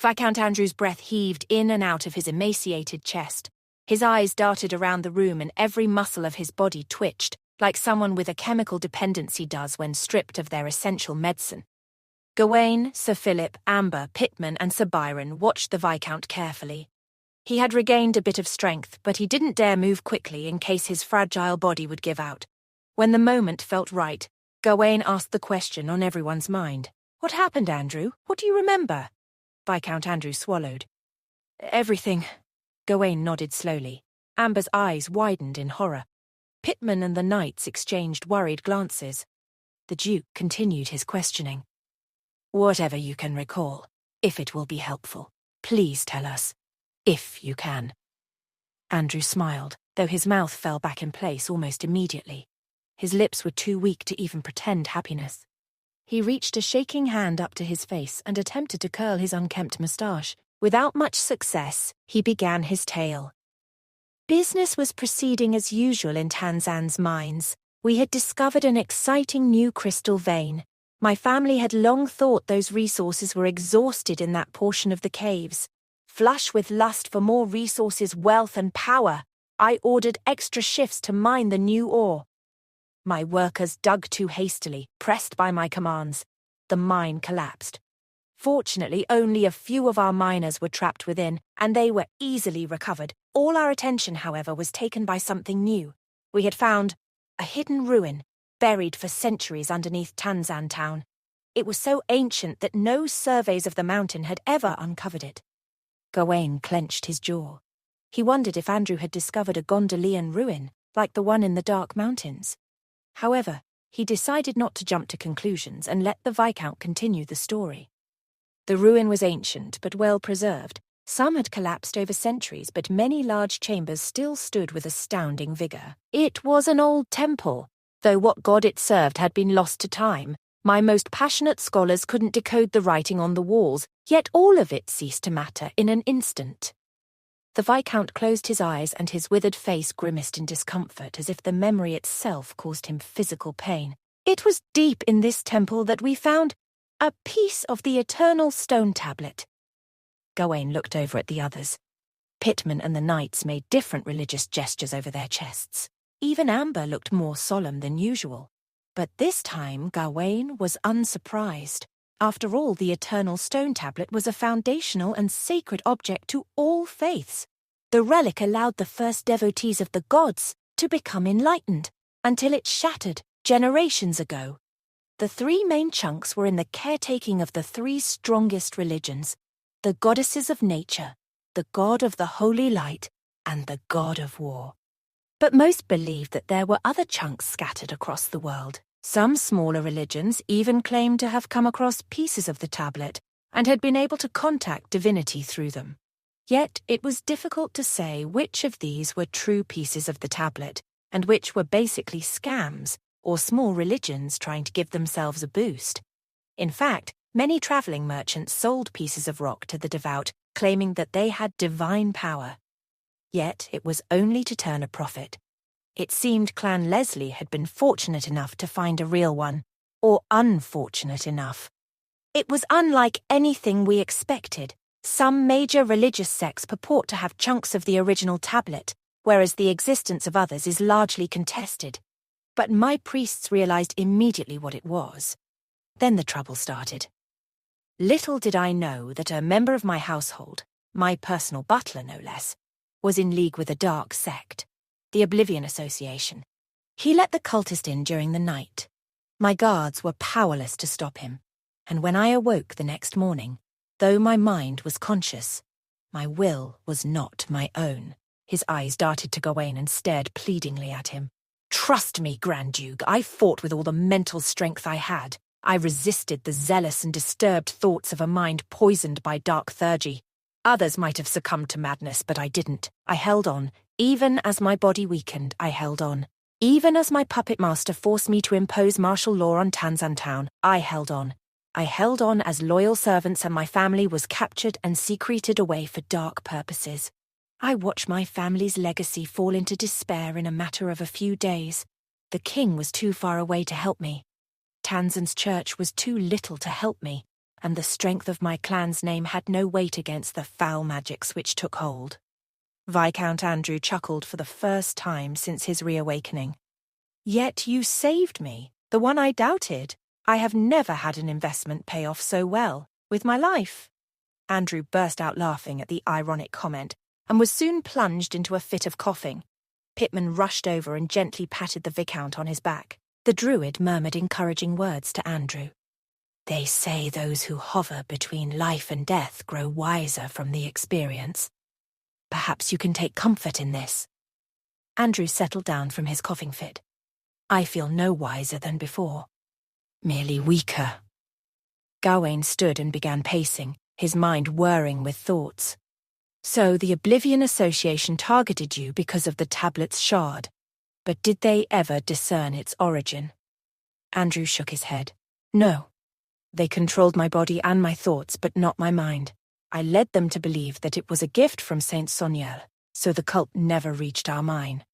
Viscount Andrew's breath heaved in and out of his emaciated chest. His eyes darted around the room and every muscle of his body twitched, like someone with a chemical dependency does when stripped of their essential medicine. Gawain, Sir Philip, Amber, Pitman and Sir Byron watched the Viscount carefully. He had regained a bit of strength, but he didn't dare move quickly in case his fragile body would give out. When the moment felt right, Gawain asked the question on everyone's mind. "What happened, Andrew? What do you remember?" Viscount Andrew swallowed. "Everything." Gawain nodded slowly. Amber's eyes widened in horror. Pitman and the knights exchanged worried glances. The Duke continued his questioning. "Whatever you can recall, if it will be helpful, please tell us. If you can." Andrew smiled, though his mouth fell back in place almost immediately. His lips were too weak to even pretend happiness. He reached a shaking hand up to his face and attempted to curl his unkempt moustache. Without much success, he began his tale. Business was proceeding as usual in Tanzan's mines. We had discovered an exciting new crystal vein. My family had long thought those resources were exhausted in that portion of the caves. Flush with lust for more resources, wealth and power, I ordered extra shifts to mine the new ore. My workers dug too hastily, pressed by my commands. The mine collapsed. Fortunately, only a few of our miners were trapped within, and they were easily recovered. All our attention, however, was taken by something new. We had found a hidden ruin, buried for centuries underneath Tanzan town. It was so ancient that no surveys of the mountain had ever uncovered it. Gawain clenched his jaw. He wondered if Andrew had discovered a Gondolian ruin, like the one in the Dark Mountains. However, he decided not to jump to conclusions and let the Viscount continue the story. The ruin was ancient but well preserved. Some had collapsed over centuries, but many large chambers still stood with astounding vigor. It was an old temple, though what god it served had been lost to time. My most passionate scholars couldn't decode the writing on the walls, yet all of it ceased to matter in an instant. The Viscount closed his eyes and his withered face grimaced in discomfort as if the memory itself caused him physical pain. It was deep in this temple that we found a piece of the eternal stone tablet. Gawain looked over at the others. Pitman and the knights made different religious gestures over their chests. Even Amber looked more solemn than usual. But this time Gawain was unsurprised. After all, the eternal stone tablet was a foundational and sacred object to all faiths. The relic allowed the first devotees of the gods to become enlightened, until it shattered generations ago. The three main chunks were in the caretaking of the three strongest religions: the goddesses of nature, the god of the holy light, and the god of war. But most believed that there were other chunks scattered across the world. Some smaller religions even claimed to have come across pieces of the tablet and had been able to contact divinity through them. Yet it was difficult to say which of these were true pieces of the tablet and which were basically scams or small religions trying to give themselves a boost. In fact, many traveling merchants sold pieces of rock to the devout, claiming that they had divine power. Yet it was only to turn a profit. It seemed Clan Leslie had been fortunate enough to find a real one, or unfortunate enough. It was unlike anything we expected. Some major religious sects purport to have chunks of the original tablet, whereas the existence of others is largely contested. But my priests realized immediately what it was. Then the trouble started. Little did I know that a member of my household, my personal butler no less, was in league with a dark sect, the Oblivion Association. He let the cultist in during the night. My guards were powerless to stop him, and when I awoke the next morning, though my mind was conscious, my will was not my own. His eyes darted to Gawain and stared pleadingly at him. Trust me, Grand Duke, I fought with all the mental strength I had. I resisted the zealous and disturbed thoughts of a mind poisoned by dark theurgy. Others might have succumbed to madness, but I didn't. I held on. Even as my body weakened, I held on. Even as my puppet master forced me to impose martial law on Tanzan town, I held on. I held on as loyal servants and my family was captured and secreted away for dark purposes. I watched my family's legacy fall into despair in a matter of a few days. The king was too far away to help me. Tanzan's church was too little to help me, and the strength of my clan's name had no weight against the foul magics which took hold. Viscount Andrew chuckled for the first time since his reawakening. Yet you saved me, the one I doubted. I have never had an investment pay off so well, with my life. Andrew burst out laughing at the ironic comment, and was soon plunged into a fit of coughing. Pitman rushed over and gently patted the Viscount on his back. The Druid murmured encouraging words to Andrew. They say those who hover between life and death grow wiser from the experience. Perhaps you can take comfort in this. Andrew settled down from his coughing fit. I feel no wiser than before. Merely weaker. Gawain stood and began pacing, his mind whirring with thoughts. So the Oblivion Association targeted you because of the tablet's shard. But did they ever discern its origin? Andrew shook his head. No. They controlled my body and my thoughts, but not my mind. I led them to believe that it was a gift from Saint Soniel, so the cult never reached our mine.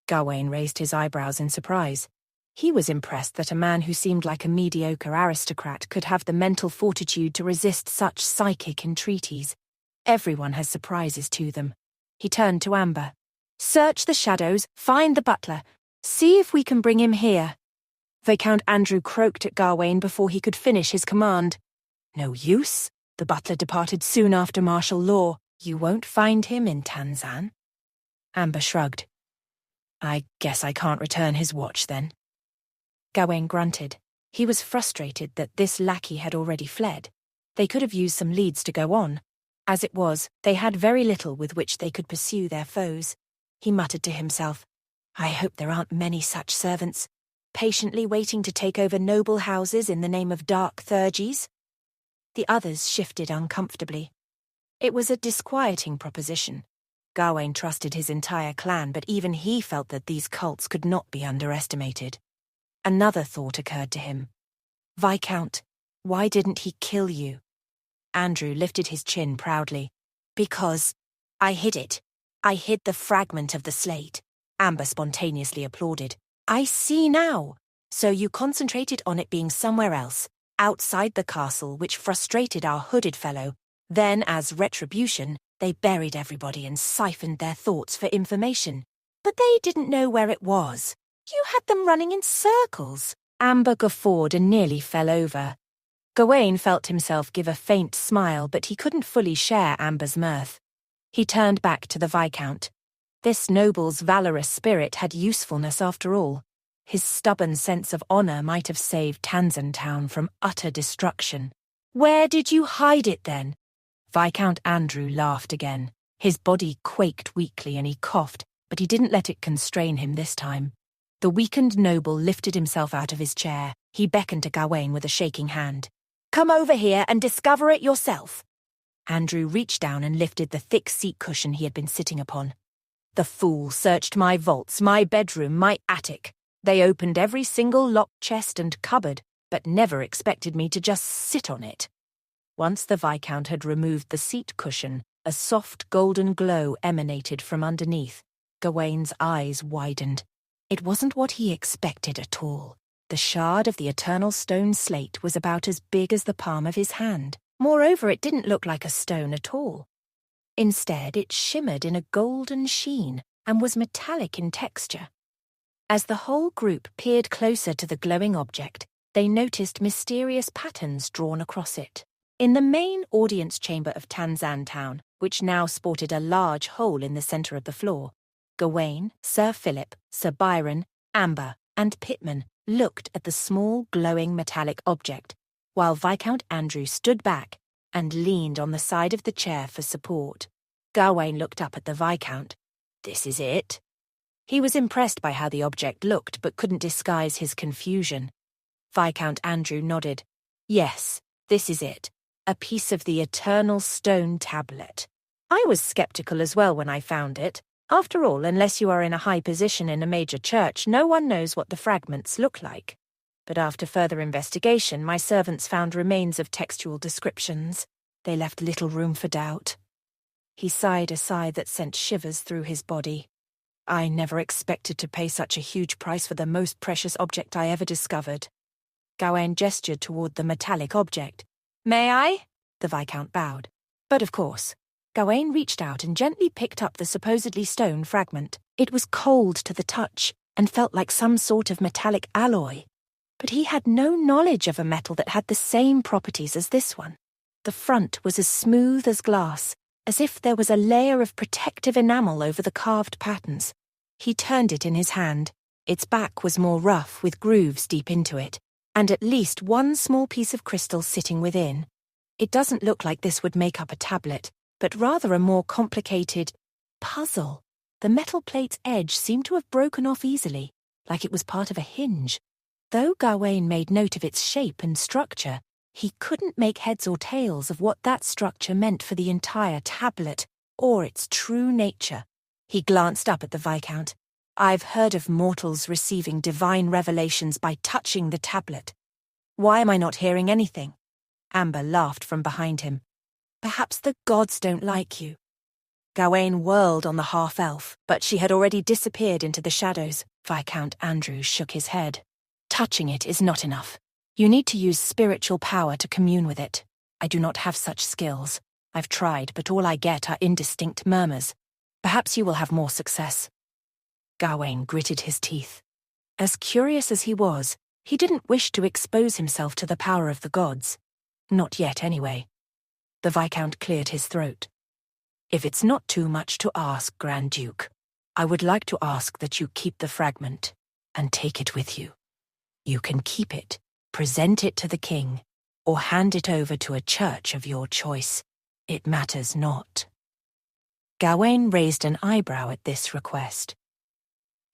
Gawain raised his eyebrows in surprise. He was impressed that a man who seemed like a mediocre aristocrat could have the mental fortitude to resist such psychic entreaties. Everyone has surprises to them. He turned to Amber. Search the shadows, find the butler. See if we can bring him here. Viscount Andrew croaked at Gawain before he could finish his command. No use. The butler departed soon after martial law. You won't find him in Tanzan. Amber shrugged. I guess I can't return his watch then. Gawain grunted. He was frustrated that this lackey had already fled. They could have used some leads to go on. As it was, they had very little with which they could pursue their foes. He muttered to himself, I hope there aren't many such servants, patiently waiting to take over noble houses in the name of dark Thurges. The others shifted uncomfortably. It was a disquieting proposition. Gawain trusted his entire clan, but even he felt that these cults could not be underestimated. Another thought occurred to him. Viscount, why didn't he kill you? Andrew lifted his chin proudly. Because I hid it. I hid the fragment of the slate. Amber spontaneously applauded. I see now. So you concentrated on it being somewhere else, outside the castle, which frustrated our hooded fellow. Then, as retribution, they buried everybody and siphoned their thoughts for information. But they didn't know where it was. You had them running in circles. Amber guffawed and nearly fell over. Gawain felt himself give a faint smile, but he couldn't fully share Amber's mirth. He turned back to the Viscount. This noble's valorous spirit had usefulness after all. His stubborn sense of honor might have saved Tanzan Town from utter destruction. Where did you hide it then? Viscount Andrew laughed again. His body quaked weakly and he coughed, but he didn't let it constrain him this time. The weakened noble lifted himself out of his chair. He beckoned to Gawain with a shaking hand. Come over here and discover it yourself. Andrew reached down and lifted the thick seat cushion he had been sitting upon. The fool searched my vaults, my bedroom, my attic. They opened every single locked chest and cupboard, but never expected me to just sit on it. Once the Viscount had removed the seat cushion, a soft golden glow emanated from underneath. Gawain's eyes widened. It wasn't what he expected at all. The shard of the eternal stone slate was about as big as the palm of his hand. Moreover, it didn't look like a stone at all. Instead, it shimmered in a golden sheen and was metallic in texture. As the whole group peered closer to the glowing object, they noticed mysterious patterns drawn across it. In the main audience chamber of Tanzan Town, which now sported a large hole in the centre of the floor, Gawain, Sir Philip, Sir Byron, Amber, and Pitman looked at the small glowing metallic object, while Viscount Andrew stood back and leaned on the side of the chair for support. Gawain looked up at the Viscount. This is it? He was impressed by how the object looked, but couldn't disguise his confusion. Viscount Andrew nodded. Yes, this is it. A piece of the eternal stone tablet. I was skeptical as well when I found it. After all, unless you are in a high position in a major church, no one knows what the fragments look like. But after further investigation, my servants found remains of textual descriptions. They left little room for doubt. He sighed a sigh that sent shivers through his body. I never expected to pay such a huge price for the most precious object I ever discovered. Gawain gestured toward the metallic object. May I? The Viscount bowed. But of course. Gawain reached out and gently picked up the supposedly stone fragment. It was cold to the touch and felt like some sort of metallic alloy. But he had no knowledge of a metal that had the same properties as this one. The front was as smooth as glass, as if there was a layer of protective enamel over the carved patterns. He turned it in his hand. Its back was more rough, with grooves deep into it, and at least one small piece of crystal sitting within. It doesn't look like this would make up a tablet, but rather a more complicated puzzle. The metal plate's edge seemed to have broken off easily, like it was part of a hinge. Though Gawain made note of its shape and structure, he couldn't make heads or tails of what that structure meant for the entire tablet, or its true nature. He glanced up at the Viscount. I've heard of mortals receiving divine revelations by touching the tablet. Why am I not hearing anything? Amber laughed from behind him. Perhaps the gods don't like you. Gawain whirled on the half-elf, but she had already disappeared into the shadows. Viscount Andrew shook his head. Touching it is not enough. You need to use spiritual power to commune with it. I do not have such skills. I've tried, but all I get are indistinct murmurs. Perhaps you will have more success. Gawain gritted his teeth. As curious as he was, he didn't wish to expose himself to the power of the gods. Not yet, anyway. The Viscount cleared his throat. If it's not too much to ask, Grand Duke, I would like to ask that you keep the fragment and take it with you. You can keep it, present it to the king, or hand it over to a church of your choice. It matters not. Gawain raised an eyebrow at this request.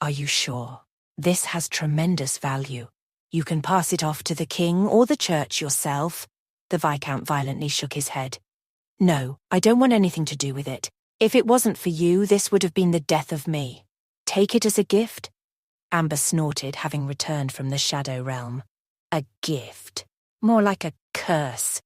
Are you sure? This has tremendous value. You can pass it off to the king or the church yourself. The Viscount violently shook his head. No, I don't want anything to do with it. If it wasn't for you, this would have been the death of me. Take it as a gift? Amber snorted, having returned from the Shadow Realm. A gift. More like a curse.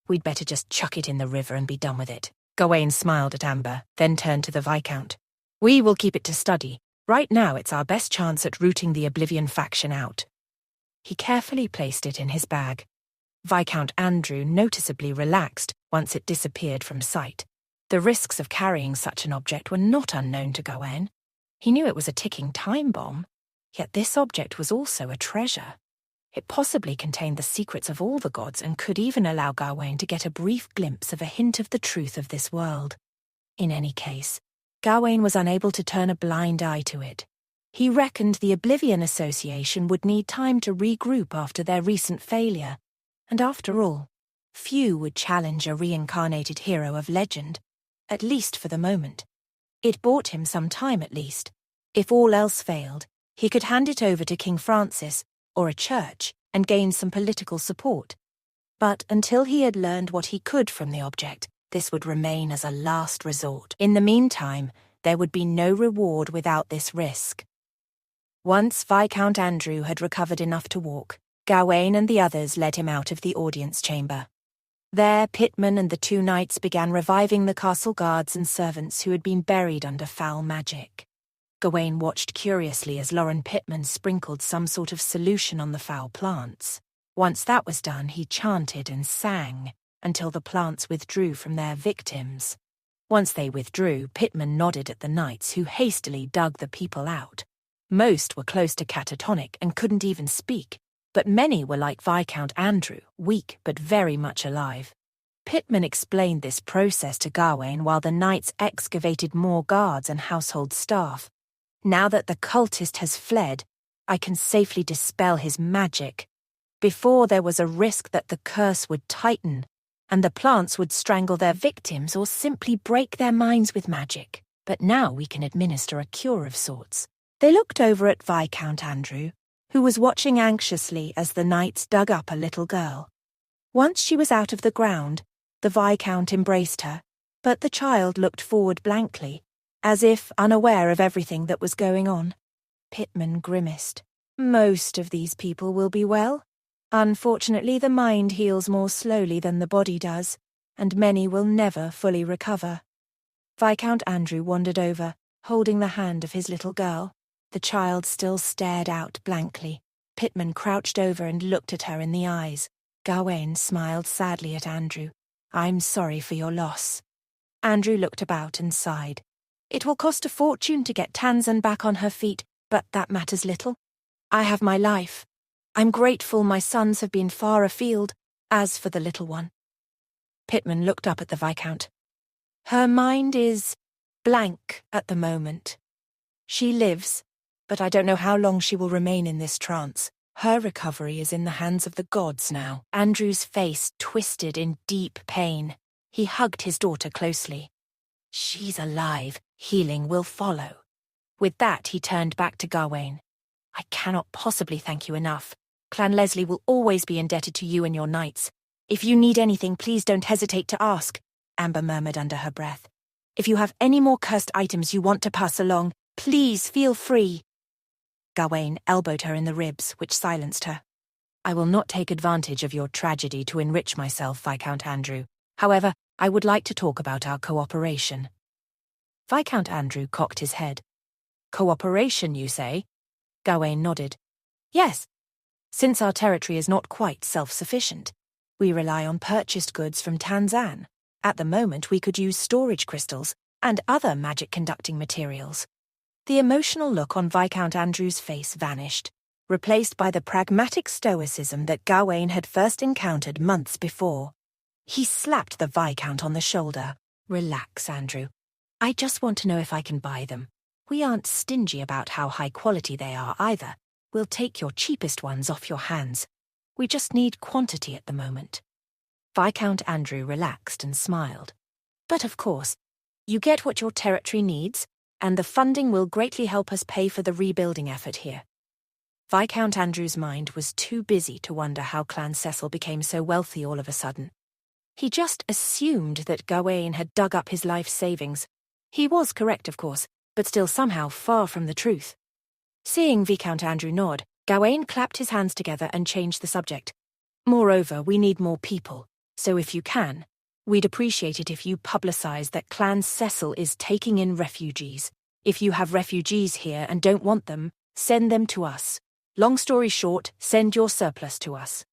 We'd better just chuck it in the river and be done with it. Gawain smiled at Amber, then turned to the Viscount. We will keep it to study. Right now it's our best chance at rooting the Oblivion faction out. He carefully placed it in his bag. Viscount Andrew noticeably relaxed once it disappeared from sight. The risks of carrying such an object were not unknown to Gawain. He knew it was a ticking time bomb, yet this object was also a treasure. It possibly contained the secrets of all the gods and could even allow Gawain to get a brief glimpse of a hint of the truth of this world. In any case, Gawain was unable to turn a blind eye to it. He reckoned the Oblivion Association would need time to regroup after their recent failure, and after all, few would challenge a reincarnated hero of legend, at least for the moment. It bought him some time at least. If all else failed, he could hand it over to King Francis or a church and gain some political support. But until he had learned what he could from the object, this would remain as a last resort. In the meantime, there would be no reward without this risk. Once Viscount Andrew had recovered enough to walk, Gawain and the others led him out of the audience chamber. There, Pitman and the two knights began reviving the castle guards and servants who had been buried under foul magic. Gawain watched curiously as Lauren Pitman sprinkled some sort of solution on the foul plants. Once that was done, he chanted and sang until the plants withdrew from their victims. Once they withdrew, Pitman nodded at the knights who hastily dug the people out. Most were close to catatonic and couldn't even speak, but many were like Viscount Andrew, weak but very much alive. Pitman explained this process to Gawain while the knights excavated more guards and household staff. Now that the cultist has fled, I can safely dispel his magic. Before there was a risk that the curse would tighten, and the plants would strangle their victims or simply break their minds with magic. But now we can administer a cure of sorts. They looked over at Viscount Andrew, who was watching anxiously as the knights dug up a little girl. Once she was out of the ground, the Viscount embraced her, but the child looked forward blankly, as if unaware of everything that was going on. Pitman grimaced. Most of these people will be well. Unfortunately, the mind heals more slowly than the body does, and many will never fully recover. Viscount Andrew wandered over, holding the hand of his little girl. The child still stared out blankly. Pitman crouched over and looked at her in the eyes. Gawain smiled sadly at Andrew. I'm sorry for your loss. Andrew looked about and sighed. It will cost a fortune to get Tanzan back on her feet, but that matters little. I have my life. I'm grateful my sons have been far afield. As for the little one. Pitman looked up at the Viscount. Her mind is blank at the moment. She lives, but I don't know how long she will remain in this trance. Her recovery is in the hands of the gods now. Andrew's face twisted in deep pain. He hugged his daughter closely. She's alive. Healing will follow. With that, he turned back to Gawain. I cannot possibly thank you enough. Clan Leslie will always be indebted to you and your knights. If you need anything, please don't hesitate to ask, Amber murmured under her breath. If you have any more cursed items you want to pass along, please feel free. Gawain elbowed her in the ribs, which silenced her. I will not take advantage of your tragedy to enrich myself, Viscount Andrew. However, I would like to talk about our cooperation. Viscount Andrew cocked his head. Cooperation, you say? Gawain nodded. Yes. Since our territory is not quite self-sufficient, we rely on purchased goods from Tanzan. At the moment, we could use storage crystals and other magic-conducting materials. The emotional look on Viscount Andrew's face vanished, replaced by the pragmatic stoicism that Gawain had first encountered months before. He slapped the Viscount on the shoulder. Relax, Andrew. I just want to know if I can buy them. We aren't stingy about how high quality they are either. We'll take your cheapest ones off your hands. We just need quantity at the moment. Viscount Andrew relaxed and smiled. But of course, you get what your territory needs, and the funding will greatly help us pay for the rebuilding effort here. Viscount Andrew's mind was too busy to wonder how Clan Cecil became so wealthy all of a sudden. He just assumed that Gawain had dug up his life savings. He was correct, of course, but still somehow far from the truth. Seeing Viscount Andrew nod, Gawain clapped his hands together and changed the subject. Moreover, we need more people, so if you can, we'd appreciate it if you publicize that Clan Cecil is taking in refugees. If you have refugees here and don't want them, send them to us. Long story short, send your surplus to us.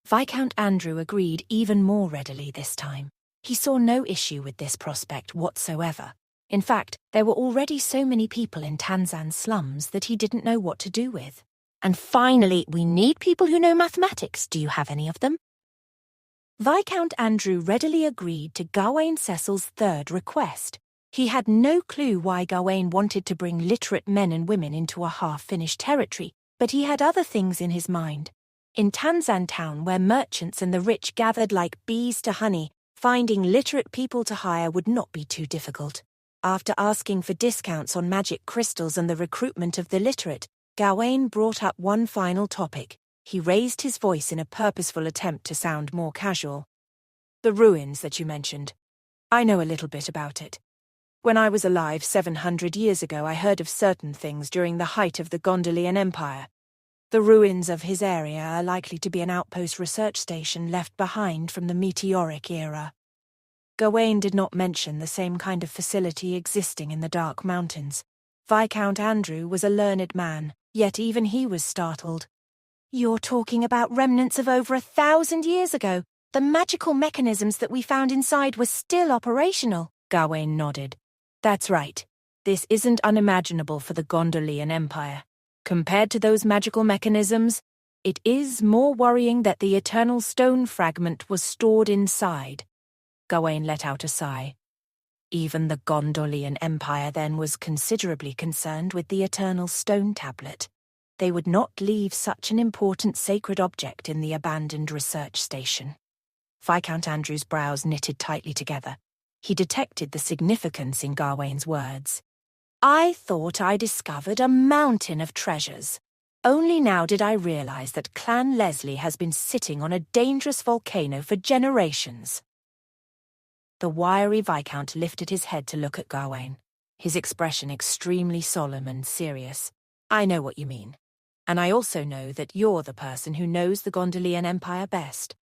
Viscount Andrew agreed even more readily this time. He saw no issue with this prospect whatsoever. In fact, there were already so many people in Tanzan's slums that he didn't know what to do with. And finally, we need people who know mathematics. Do you have any of them? Viscount Andrew readily agreed to Gawain Cecil's third request. He had no clue why Gawain wanted to bring literate men and women into a half-finished territory, but he had other things in his mind. In Tanzan town, where merchants and the rich gathered like bees to honey, finding literate people to hire would not be too difficult. After asking for discounts on magic crystals and the recruitment of the literate, Gawain brought up one final topic. He raised his voice in a purposeful attempt to sound more casual. The ruins that you mentioned. I know a little bit about it. When I was alive 700 years ago, I heard of certain things during the height of the Gondolian Empire. The ruins of his area are likely to be an outpost research station left behind from the meteoric era. Gawain did not mention the same kind of facility existing in the Dark Mountains. Viscount Andrew was a learned man, yet even he was startled. You're talking about remnants of over 1,000 years ago. The magical mechanisms that we found inside were still operational. Gawain nodded. That's right. This isn't unimaginable for the Gondolian Empire. Compared to those magical mechanisms, it is more worrying that the Eternal Stone fragment was stored inside. Gawain let out a sigh. Even the Gondolian Empire then was considerably concerned with the Eternal Stone tablet. They would not leave such an important sacred object in the abandoned research station. Viscount Andrew's brows knitted tightly together. He detected the significance in Gawain's words. I thought I discovered a mountain of treasures. Only now did I realize that Clan Leslie has been sitting on a dangerous volcano for generations. The wiry Viscount lifted his head to look at Gawain, his expression extremely solemn and serious. I know what you mean. And I also know that you're the person who knows the Gondolian Empire best.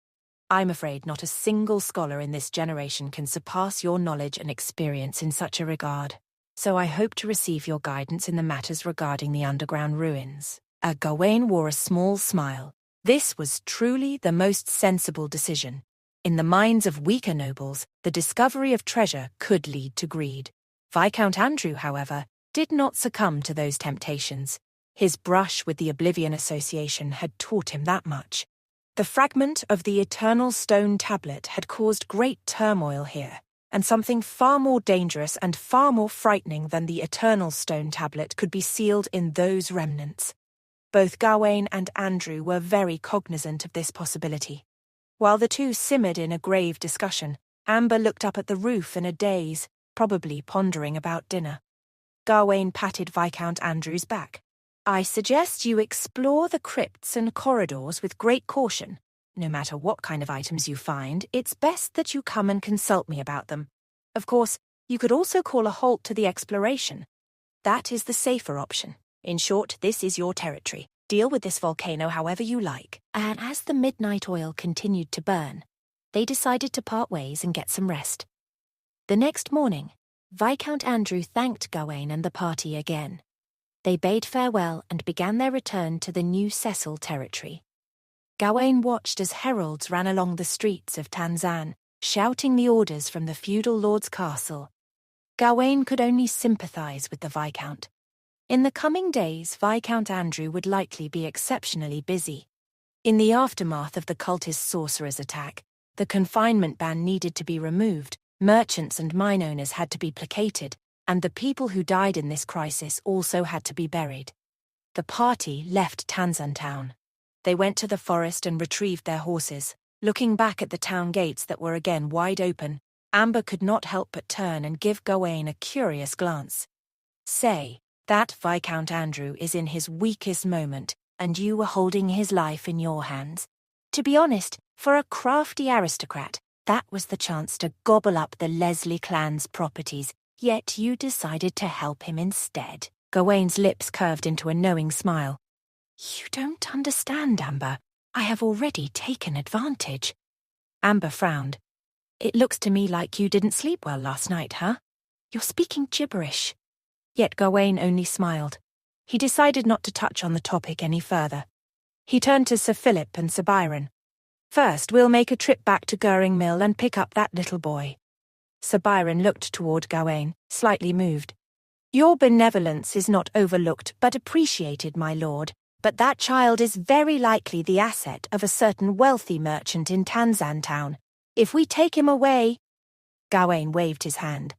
I'm afraid not a single scholar in this generation can surpass your knowledge and experience in such a regard. So I hope to receive your guidance in the matters regarding the underground ruins. Gawain wore a small smile. This was truly the most sensible decision. In the minds of weaker nobles, the discovery of treasure could lead to greed. Viscount Andrew, however, did not succumb to those temptations. His brush with the Oblivion Association had taught him that much. The fragment of the Eternal Stone Tablet had caused great turmoil here, and something far more dangerous and far more frightening than the Eternal Stone Tablet could be sealed in those remnants. Both Gawain and Andrew were very cognizant of this possibility. While the two simmered in a grave discussion, Amber looked up at the roof in a daze, probably pondering about dinner. Gawain patted Viscount Andrew's back. "I suggest you explore the crypts and corridors with great caution. No matter what kind of items you find, it's best that you come and consult me about them. Of course, you could also call a halt to the exploration. That is the safer option. In short, this is your territory. Deal with this volcano however you like." And as the midnight oil continued to burn, they decided to part ways and get some rest. The next morning, Viscount Andrew thanked Gawain and the party again. They bade farewell and began their return to the New Cecil territory. Gawain watched as heralds ran along the streets of Tanzan, shouting the orders from the feudal lord's castle. Gawain could only sympathize with the Viscount. In the coming days, Viscount Andrew would likely be exceptionally busy. In the aftermath of the cultist sorcerer's attack, the confinement ban needed to be removed, merchants and mine owners had to be placated, and the people who died in this crisis also had to be buried. The party left Tanzan town. They went to the forest and retrieved their horses. Looking back at the town gates that were again wide open, Amber could not help but turn and give Gawain a curious glance. "Say, that Viscount Andrew is in his weakest moment, and you were holding his life in your hands. To be honest, for a crafty aristocrat, that was the chance to gobble up the Leslie clan's properties, yet you decided to help him instead." Gawain's lips curved into a knowing smile. "You don't understand, Amber. I have already taken advantage." Amber frowned. "It looks to me like you didn't sleep well last night, huh? You're speaking gibberish." Yet Gawain only smiled. He decided not to touch on the topic any further. He turned to Sir Philip and Sir Byron. "First, we'll make a trip back to Goring Mill and pick up that little boy." Sir Byron looked toward Gawain, slightly moved. "Your benevolence is not overlooked but appreciated, my lord, but that child is very likely the asset of a certain wealthy merchant in Tanzan town. If we take him away—" Gawain waved his hand.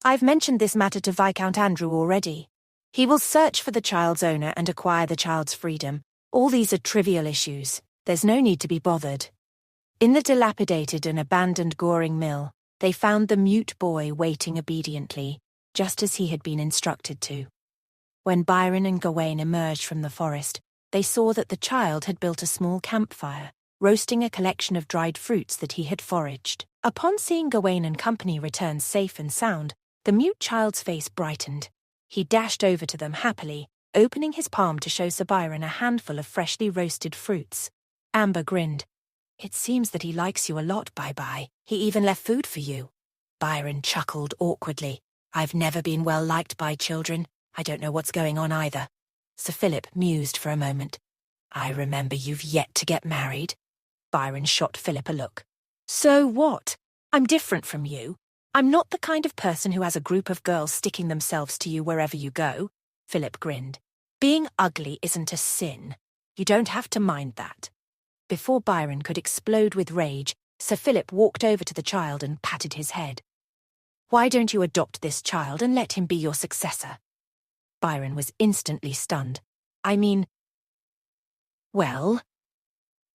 "I've mentioned this matter to Viscount Andrew already. He will search for the child's owner and acquire the child's freedom. All these are trivial issues. There's no need to be bothered." In the dilapidated and abandoned Goring Mill, they found the mute boy waiting obediently, just as he had been instructed to. When Byron and Gawain emerged from the forest, they saw that the child had built a small campfire, roasting a collection of dried fruits that he had foraged. Upon seeing Gawain and company return safe and sound, the mute child's face brightened. He dashed over to them happily, opening his palm to show Sir Byron a handful of freshly roasted fruits. Amber grinned. "It seems that he likes you a lot, Bye-Bye. He even left food for you." Byron chuckled awkwardly. "I've never been well liked by children. I don't know what's going on either." Sir Philip mused for a moment. "I remember you've yet to get married." Byron shot Philip a look. "So what? I'm different from you. I'm not the kind of person who has a group of girls sticking themselves to you wherever you go." Philip grinned. "Being ugly isn't a sin. You don't have to mind that." Before Byron could explode with rage, Sir Philip walked over to the child and patted his head. "Why don't you adopt this child and let him be your successor?" Byron was instantly stunned. "I mean—" "Well?"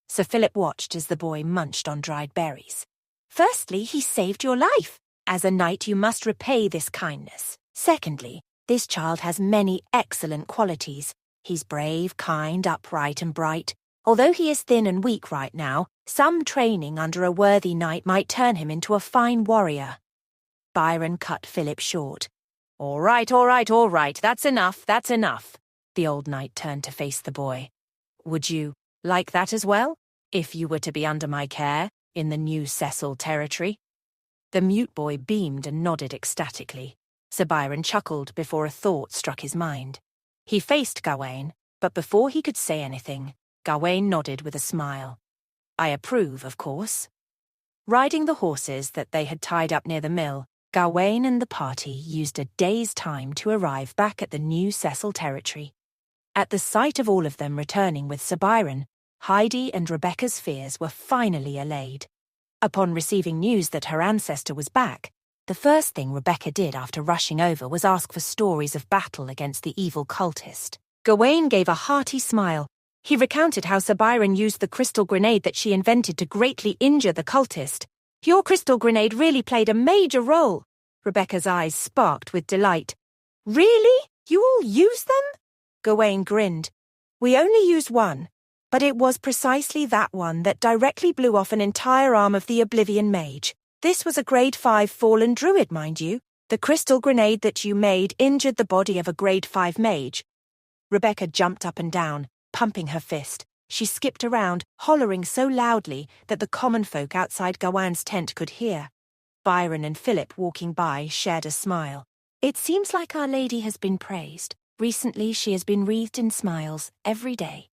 Sir Philip watched as the boy munched on dried berries. "Firstly, he saved your life. As a knight, you must repay this kindness. Secondly, this child has many excellent qualities. He's brave, kind, upright, and bright. Although he is thin and weak right now, some training under a worthy knight might turn him into a fine warrior." Byron cut Philip short. All right, that's enough. The old knight turned to face the boy. "Would you like that as well, if you were to be under my care in the New Cecil territory?" The mute boy beamed and nodded ecstatically. Sir Byron chuckled before a thought struck his mind. He faced Gawain, but before he could say anything, Gawain nodded with a smile. I approve, of course. Riding the horses that they had tied up near the mill, Gawain and the party used a day's time to arrive back at the new Cecil territory. At the sight of all of them returning with Sir Byron, Heidi and Rebecca's fears were finally allayed. Upon receiving news that her ancestor was back, the first thing Rebecca did after rushing over was ask for stories of battle against the evil cultist. Gawain gave a hearty smile. He recounted how Sir Byron used the crystal grenade that she invented to greatly injure the cultist. Your crystal grenade really played a major role. Rebecca's eyes sparked with delight. Really? You all used them? Gawain grinned. We only used one, but it was precisely that one that directly blew off an entire arm of the Oblivion Mage. This was a grade 5 fallen druid, mind you. The crystal grenade that you made injured the body of a grade 5 mage. Rebecca jumped up and down, pumping her fist. She skipped around, hollering so loudly that the common folk outside Gawain's tent could hear. Byron and Philip, walking by, shared a smile. It seems like Our Lady has been praised. Recently she has been wreathed in smiles every day.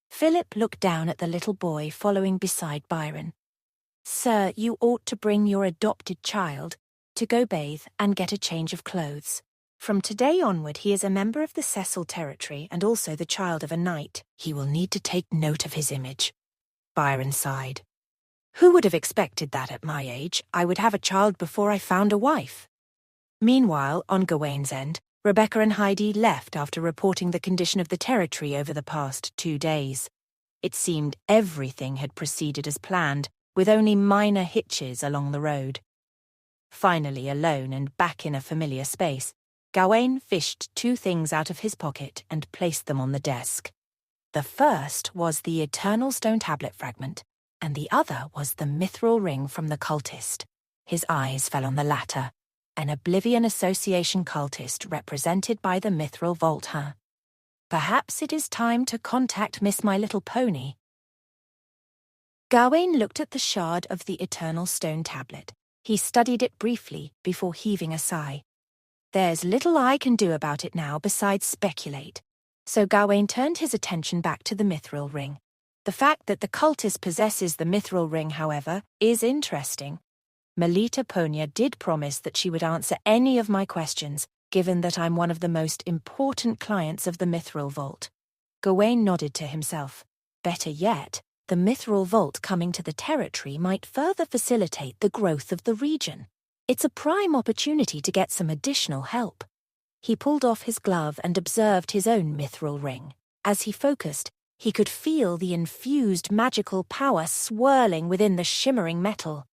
Philip looked down at the little boy following beside Byron. Sir, you ought to bring your adopted child to go bathe and get a change of clothes. From today onward he is a member of the Cecil territory and also the child of a knight. He will need to take note of his image. Byron sighed. Who would have expected that at my age? I would have a child before I found a wife. Meanwhile, on Gawain's end, Rebecca and Heidi left after reporting the condition of the territory over the past 2 days. It seemed everything had proceeded as planned, with only minor hitches along the road. Finally alone and back in a familiar space, Gawain fished 2 things out of his pocket and placed them on the desk. The first was the Eternal Stone Tablet fragment, and the other was the mithril ring from the cultist. His eyes fell on the latter, an Oblivion Association cultist represented by the Mithril Vault, huh? Perhaps it is time to contact Miss My Little Pony. Gawain looked at the shard of the Eternal Stone Tablet. He studied it briefly before heaving a sigh. There's little I can do about it now besides speculate. So Gawain turned his attention back to the mithril ring. The fact that the cultist possesses the mithril ring, however, is interesting. Melita Ponia did promise that she would answer any of my questions, given that I'm one of the most important clients of the Mithril Vault. Gawain nodded to himself. Better yet, the Mithril Vault coming to the territory might further facilitate the growth of the region. It's a prime opportunity to get some additional help. He pulled off his glove and observed his own mithril ring. As he focused, he could feel the infused magical power swirling within the shimmering metal.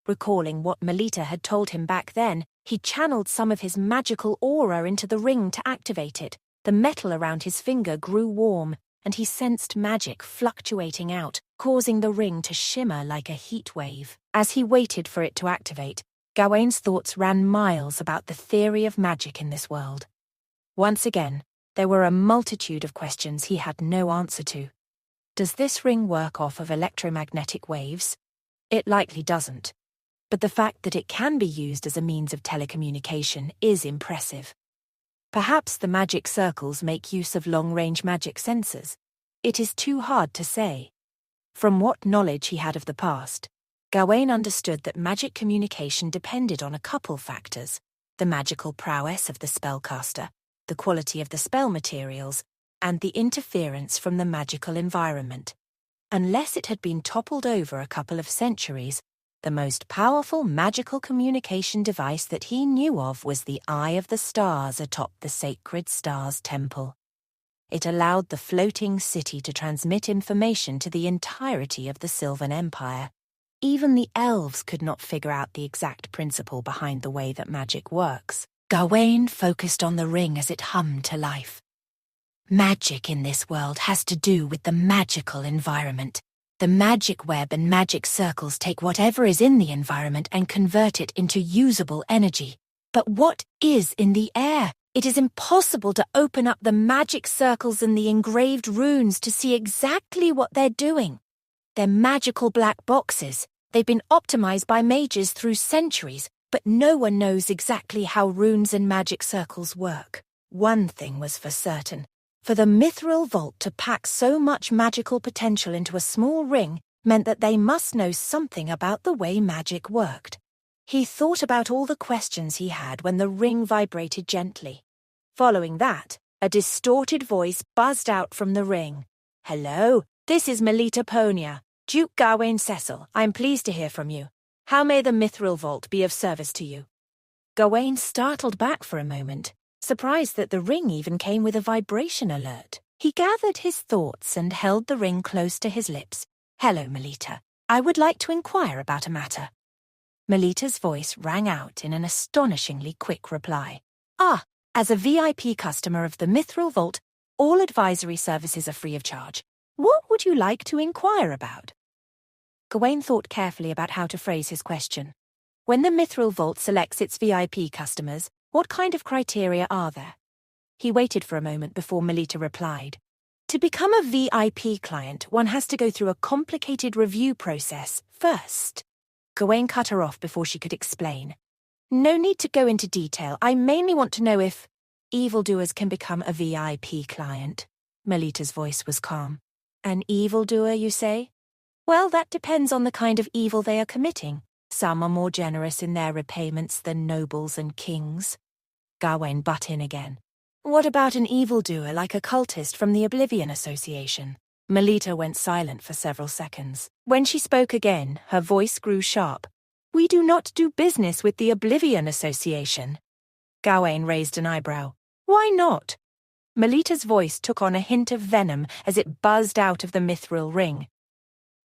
Recalling what Melita had told him back then, he channeled some of his magical aura into the ring to activate it. The metal around his finger grew warm, and he sensed magic fluctuating out, causing the ring to shimmer like a heat wave. As he waited for it to activate, Gawain's thoughts ran miles about the theory of magic in this world. Once again, there were a multitude of questions he had no answer to. Does this ring work off of electromagnetic waves? It likely doesn't. But the fact that it can be used as a means of telecommunication is impressive. Perhaps the magic circles make use of long-range magic sensors. It is too hard to say. From what knowledge he had of the past, Gawain understood that magic communication depended on a couple factors: the magical prowess of the spellcaster, the quality of the spell materials, and the interference from the magical environment. Unless it had been toppled over a couple of centuries, the most powerful magical communication device that he knew of was the Eye of the Stars atop the sacred Stars Temple. It allowed the floating city to transmit information to the entirety of the Sylvan Empire. Even the elves could not figure out the exact principle behind the way that magic works. Gawain focused on the ring as it hummed to life. Magic in this world has to do with the magical environment. The magic web and magic circles take whatever is in the environment and convert it into usable energy. But what is in the air? It is impossible to open up the magic circles and the engraved runes to see exactly what they're doing. They're magical black boxes. They've been optimized by mages through centuries, but no one knows exactly how runes and magic circles work. One thing was for certain. For the Mithril Vault to pack so much magical potential into a small ring meant that they must know something about the way magic worked. He thought about all the questions he had when the ring vibrated gently. Following that, a distorted voice buzzed out from the ring. "Hello, this is Melita Ponia, Duke Gawain Cecil. I'm pleased to hear from you. How may the Mithril Vault be of service to you?" Gawain startled back for a moment, surprised that the ring even came with a vibration alert. He gathered his thoughts and held the ring close to his lips. "Hello, Melita. I would like to inquire about a matter." Melita's voice rang out in an astonishingly quick reply. "Ah, as a VIP customer of the Mithril Vault, all advisory services are free of charge. What would you like to inquire about?" Gawain thought carefully about how to phrase his question. When the Mithril Vault selects its VIP customers, what kind of criteria are there? He waited for a moment before Melita replied. "To become a VIP client, one has to go through a complicated review process first." Gawain cut her off before she could explain. "No need to go into detail. I mainly want to know if evildoers can become a VIP client." Melita's voice was calm. "An evildoer, you say? Well, that depends on the kind of evil they are committing. Some are more generous in their repayments than nobles and kings." Gawain butt in again. "What about an evildoer like a cultist from the Oblivion Association?" Melita went silent for several seconds. When she spoke again, her voice grew sharp. "We do not do business with the Oblivion Association." Gawain raised an eyebrow. "Why not?" Melita's voice took on a hint of venom as it buzzed out of the mithril ring.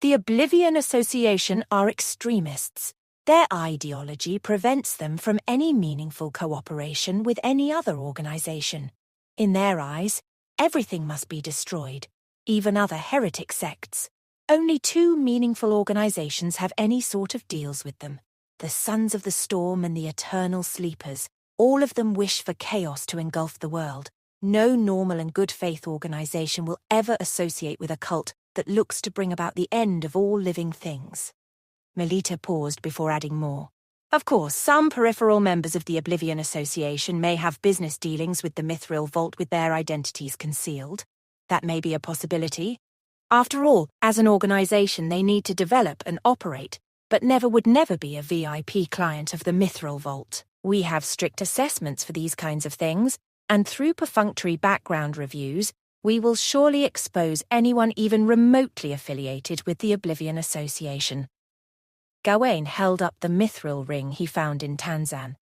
"The Oblivion Association are extremists. Their ideology prevents them from any meaningful cooperation with any other organization. In their eyes, everything must be destroyed, even other heretic sects. Only two meaningful organizations have any sort of deals with them. The Sons of the Storm and the Eternal Sleepers. All of them wish for chaos to engulf the world. No normal and good faith organization will ever associate with a cult that looks to bring about the end of all living things." Melita paused before adding more. "Of course, some peripheral members of the Oblivion Association may have business dealings with the Mithril Vault with their identities concealed. That may be a possibility. After all, as an organization they need to develop and operate, but would never be a VIP client of the Mithril Vault. We have strict assessments for these kinds of things, and through perfunctory background reviews, we will surely expose anyone even remotely affiliated with the Oblivion Association." Gawain held up the mithril ring he found in Tanzan.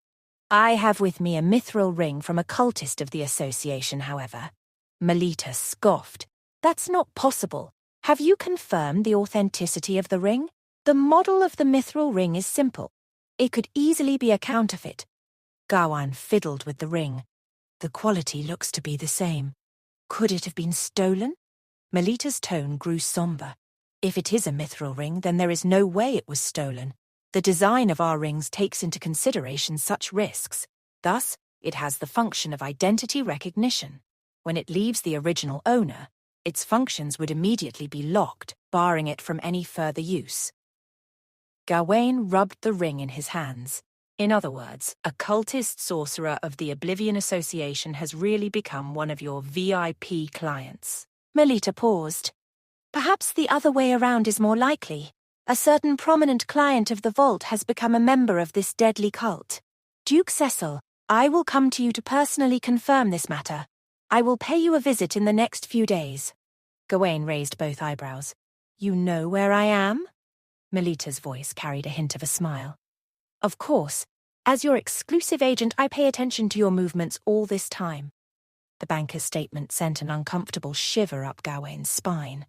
"I have with me a mithril ring from a cultist of the association, however." Melita scoffed. "That's not possible. Have you confirmed the authenticity of the ring? The model of the mithril ring is simple. It could easily be a counterfeit." Gawain fiddled with the ring. "The quality looks to be the same. Could it have been stolen?" Melita's tone grew somber. "If it is a mithril ring, then there is no way it was stolen. The design of our rings takes into consideration such risks. Thus, it has the function of identity recognition. When it leaves the original owner, its functions would immediately be locked, barring it from any further use." Gawain rubbed the ring in his hands. "In other words, a cultist sorcerer of the Oblivion Association has really become one of your VIP clients." Melita paused. "Perhaps the other way around is more likely. A certain prominent client of the Vault has become a member of this deadly cult. Duke Cecil, I will come to you to personally confirm this matter. I will pay you a visit in the next few days." Gawain raised both eyebrows. "You know where I am?" Melita's voice carried a hint of a smile. "Of course. As your exclusive agent, I pay attention to your movements all this time." The banker's statement sent an uncomfortable shiver up Gawain's spine.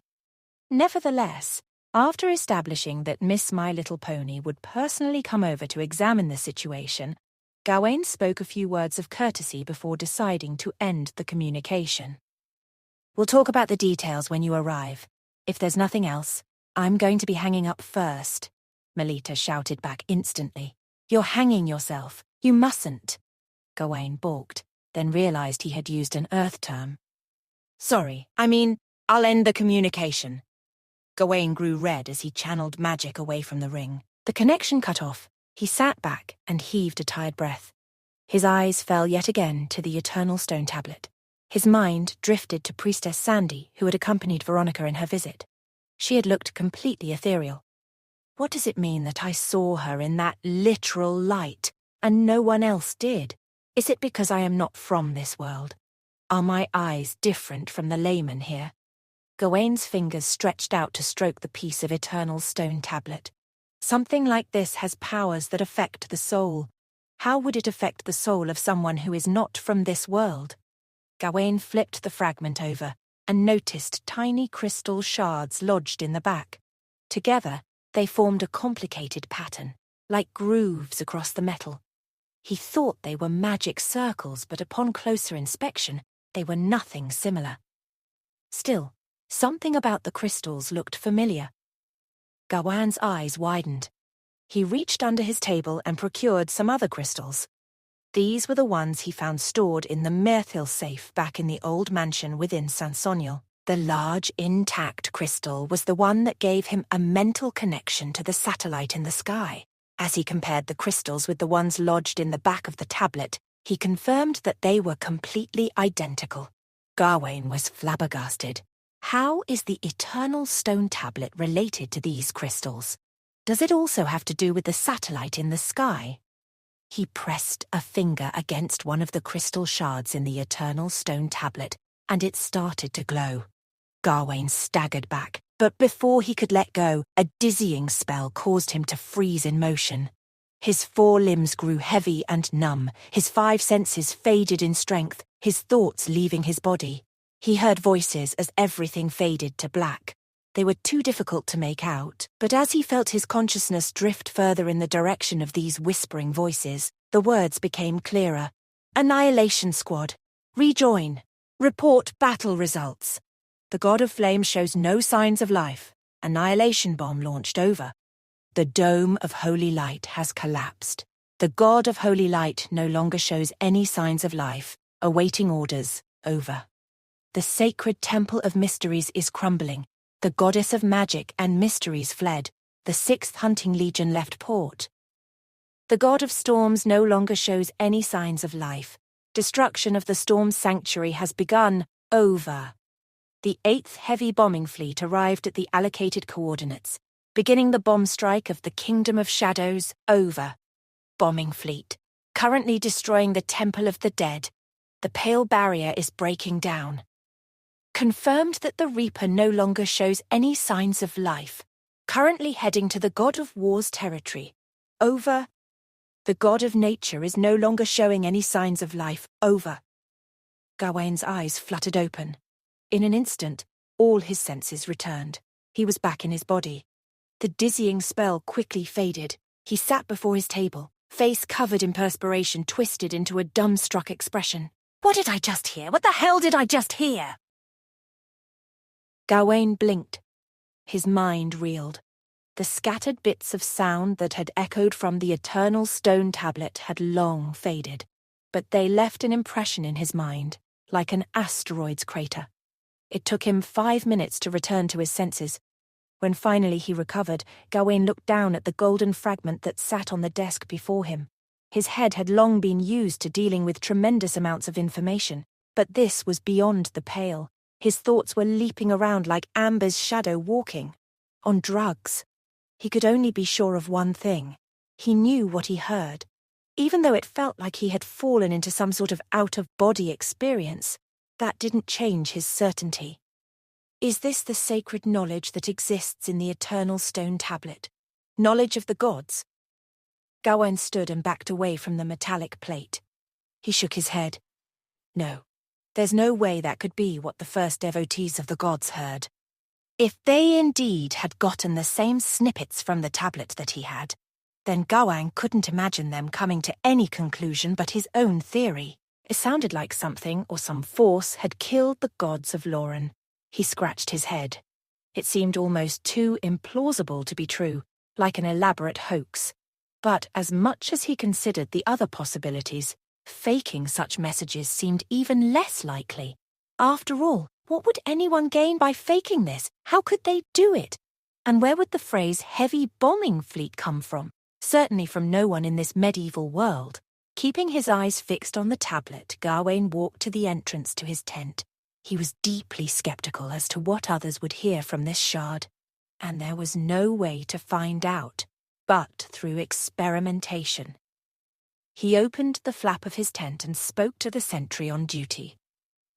Nevertheless, after establishing that Miss My Little Pony would personally come over to examine the situation, Gawain spoke a few words of courtesy before deciding to end the communication. "We'll talk about the details when you arrive. If there's nothing else, I'm going to be hanging up first," Melita shouted back instantly. "You're hanging yourself. You mustn't." Gawain balked, then realized he had used an earth term. "Sorry, I'll end the communication." Gawain grew red as he channeled magic away from the ring. The connection cut off. He sat back and heaved a tired breath. His eyes fell yet again to the eternal stone tablet. His mind drifted to Priestess Sandy, who had accompanied Veronica in her visit. She had looked completely ethereal. What does it mean that I saw her in that literal light, and no one else did? Is it because I am not from this world? Are my eyes different from the layman here? Gawain's fingers stretched out to stroke the piece of eternal stone tablet. Something like this has powers that affect the soul. How would it affect the soul of someone who is not from this world? Gawain flipped the fragment over and noticed tiny crystal shards lodged in the back. Together, they formed a complicated pattern, like grooves across the metal. He thought they were magic circles, but upon closer inspection, they were nothing similar. Still, something about the crystals looked familiar. Gawain's eyes widened. He reached under his table and procured some other crystals. These were the ones he found stored in the Mirthil safe back in the old mansion within Sansonial. The large, intact crystal was the one that gave him a mental connection to the satellite in the sky. As he compared the crystals with the ones lodged in the back of the tablet, he confirmed that they were completely identical. Gawain was flabbergasted. How is the eternal stone tablet related to these crystals? Does it also have to do with the satellite in the sky? He pressed a finger against one of the crystal shards in the eternal stone tablet, and it started to glow. Gawain staggered back, but before he could let go, a dizzying spell caused him to freeze in motion. His 4 limbs grew heavy and numb, his 5 senses faded in strength, his thoughts leaving his body. He heard voices as everything faded to black. They were too difficult to make out, but as he felt his consciousness drift further in the direction of these whispering voices, the words became clearer. Annihilation Squad. Rejoin. Report battle results. The God of Flame shows no signs of life. Annihilation bomb launched over. The dome of holy light has collapsed. The God of holy light no longer shows any signs of life. Awaiting orders. Over. The sacred temple of mysteries is crumbling. The goddess of magic and mysteries fled. The 6th Hunting Legion left port. The god of storms no longer shows any signs of life. Destruction of the storm sanctuary has begun. Over. The 8th Heavy Bombing Fleet arrived at the allocated coordinates, beginning the bomb strike of the Kingdom of Shadows. Over. Bombing Fleet. Currently destroying the Temple of the Dead. The Pale Barrier is breaking down. Confirmed that the Reaper no longer shows any signs of life. Currently heading to the God of War's territory. Over. The God of Nature is no longer showing any signs of life. Over. Gawain's eyes fluttered open. In an instant, all his senses returned. He was back in his body. The dizzying spell quickly faded. He sat before his table, face covered in perspiration, twisted into a dumbstruck expression. What did I just hear? What the hell did I just hear? Gawain blinked. His mind reeled. The scattered bits of sound that had echoed from the eternal stone tablet had long faded, but they left an impression in his mind, like an asteroid's crater. It took him 5 minutes to return to his senses. When finally he recovered, Gawain looked down at the golden fragment that sat on the desk before him. His head had long been used to dealing with tremendous amounts of information, but this was beyond the pale. His thoughts were leaping around like Amber's shadow walking. On drugs. He could only be sure of one thing. He knew what he heard. Even though it felt like he had fallen into some sort of out-of-body experience, that didn't change his certainty. Is this the sacred knowledge that exists in the eternal stone tablet? Knowledge of the gods? Gawain stood and backed away from the metallic plate. He shook his head. No. There's no way that could be what the first devotees of the gods heard. If they indeed had gotten the same snippets from the tablet that he had, then Gawain couldn't imagine them coming to any conclusion but his own theory. It sounded like something or some force had killed the gods of Lauren. He scratched his head. It seemed almost too implausible to be true, like an elaborate hoax. But as much as he considered the other possibilities, faking such messages seemed even less likely. After all, what would anyone gain by faking this? How could they do it? And where would the phrase heavy bombing fleet come from? Certainly from no one in this medieval world. Keeping his eyes fixed on the tablet, Gawain walked to the entrance to his tent. He was deeply skeptical as to what others would hear from this shard, and there was no way to find out but through experimentation. He opened the flap of his tent and spoke to the sentry on duty.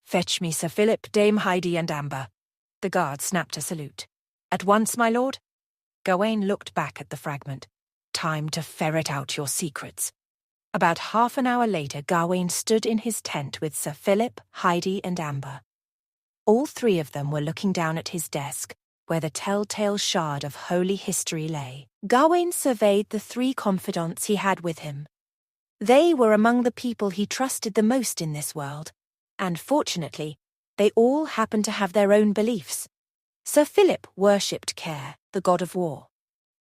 "Fetch me Sir Philip, Dame Heidi and Amber." The guard snapped a salute. "At once, my lord?" Gawain looked back at the fragment. "Time to ferret out your secrets." About half an hour later, Gawain stood in his tent with Sir Philip, Heidi and Amber. All three of them were looking down at his desk, where the telltale shard of holy history lay. Gawain surveyed the three confidants he had with him. They were among the people he trusted the most in this world, and fortunately, they all happened to have their own beliefs. Sir Philip worshipped Care, the god of war.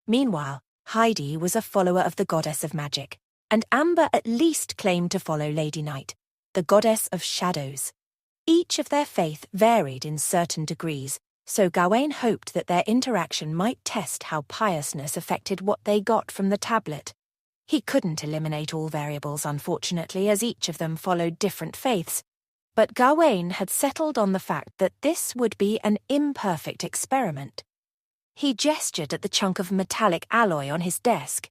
Meanwhile, Heidi was a follower of the goddess of magic, and Amber at least claimed to follow Lady Night, the goddess of shadows. Each of their faith varied in certain degrees, so Gawain hoped that their interaction might test how piousness affected what they got from the tablet. He couldn't eliminate all variables, unfortunately, as each of them followed different faiths, but Gawain had settled on the fact that this would be an imperfect experiment. He gestured at the chunk of metallic alloy on his desk.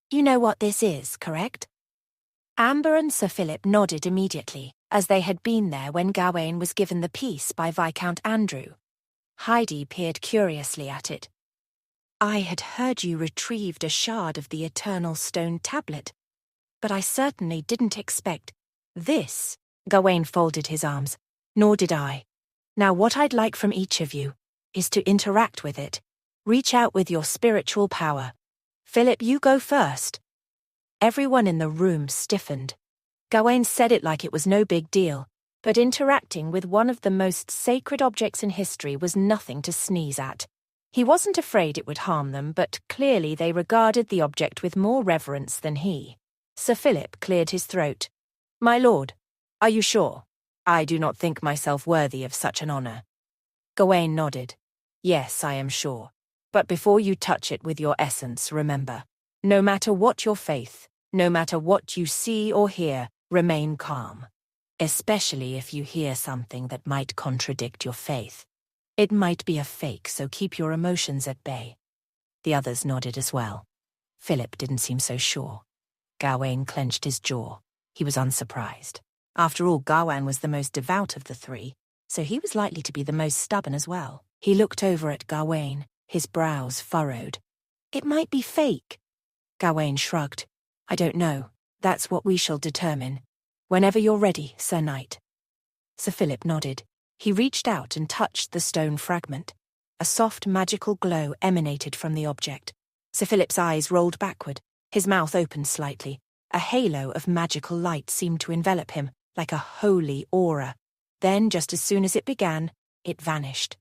"You know what this is, correct?" Amber and Sir Philip nodded immediately, as they had been there when Gawain was given the piece by Viscount Andrew. Heidi peered curiously at it. "I had heard you retrieved a shard of the Eternal Stone Tablet, but I certainly didn't expect this." Gawain folded his arms. "Nor did I. Now what I'd like from each of you is to interact with it. Reach out with your spiritual power. Philip, you go first." Everyone in the room stiffened. Gawain said it like it was no big deal, but interacting with one of the most sacred objects in history was nothing to sneeze at. He wasn't afraid it would harm them, but clearly they regarded the object with more reverence than he. Sir Philip cleared his throat. "My lord, are you sure? I do not think myself worthy of such an honor." Gawain nodded. "Yes, I am sure. But before you touch it with your essence, remember, no matter what your faith, no matter what you see or hear, remain calm. Especially if you hear something that might contradict your faith. It might be a fake, so keep your emotions at bay." The others nodded as well. Philip didn't seem so sure. Gawain clenched his jaw. He was unsurprised. After all, Gawain was the most devout of the three, so he was likely to be the most stubborn as well. He looked over at Gawain, his brows furrowed. "It might be fake." Gawain shrugged. "I don't know. That's what we shall determine. Whenever you're ready, Sir Knight." Sir Philip nodded. He reached out and touched the stone fragment. A soft magical glow emanated from the object. Sir Philip's eyes rolled backward. His mouth opened slightly. A halo of magical light seemed to envelop him, like a holy aura. Then, just as soon as it began, it vanished.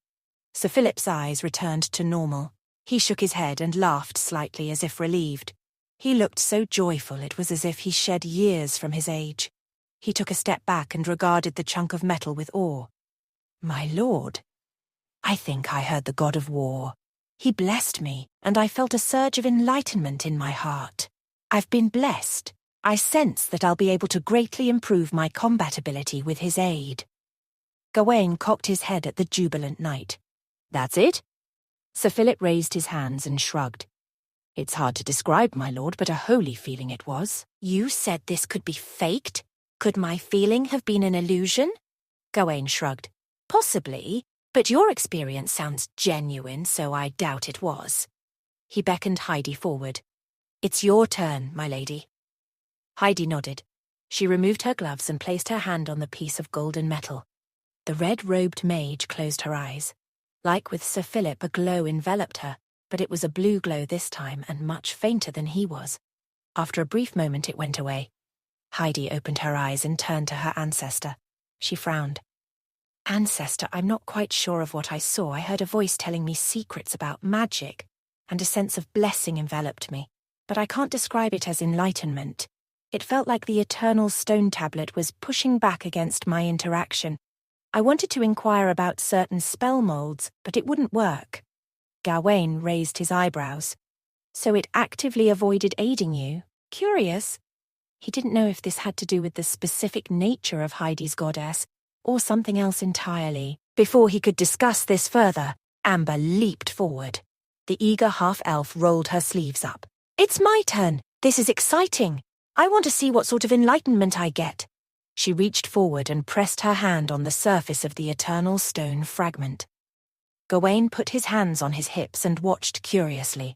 Sir Philip's eyes returned to normal. He shook his head and laughed slightly as if relieved. He looked so joyful it was as if he shed years from his age. He took a step back and regarded the chunk of metal with awe. "My lord, I think I heard the god of war. He blessed me, and I felt a surge of enlightenment in my heart. I've been blessed. I sense that I'll be able to greatly improve my combat ability with his aid." Gawain cocked his head at the jubilant knight. "That's it?" Sir Philip raised his hands and shrugged. "It's hard to describe, my lord, but a holy feeling it was." "You said this could be faked? Could my feeling have been an illusion?" Gawain shrugged. "Possibly, but your experience sounds genuine, so I doubt it was." He beckoned Heidi forward. "It's your turn, my lady." Heidi nodded. She removed her gloves and placed her hand on the piece of golden metal. The red-robed mage closed her eyes. Like with Sir Philip, a glow enveloped her, but it was a blue glow this time and much fainter than he was. After a brief moment, it went away. Heidi opened her eyes and turned to her ancestor. She frowned. "Ancestor, I'm not quite sure of what I saw. I heard a voice telling me secrets about magic, and a sense of blessing enveloped me, but I can't describe it as enlightenment. It felt like the Eternal Stone Tablet was pushing back against my interaction. I wanted to inquire about certain spell molds, but it wouldn't work." Gawain raised his eyebrows. "So it actively avoided aiding you? Curious." He didn't know if this had to do with the specific nature of Heidi's goddess, or something else entirely. Before he could discuss this further, Amber leaped forward. The eager half-elf rolled her sleeves up. "It's my turn! This is exciting! I want to see what sort of enlightenment I get." She reached forward and pressed her hand on the surface of the eternal stone fragment. Gawain put his hands on his hips and watched curiously.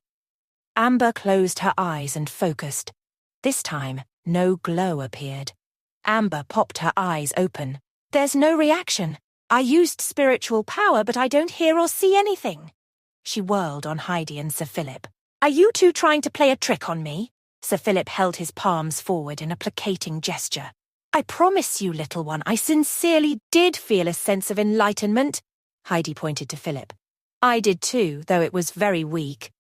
Amber closed her eyes and focused. This time, no glow appeared. Amber popped her eyes open. "There's no reaction. I used spiritual power, but I don't hear or see anything." She whirled on Heidi and Sir Philip. "Are you two trying to play a trick on me?" Sir Philip held his palms forward in a placating gesture. "I promise you, little one, I sincerely did feel a sense of enlightenment." Heidi pointed to Philip. "I did too, though it was very weak."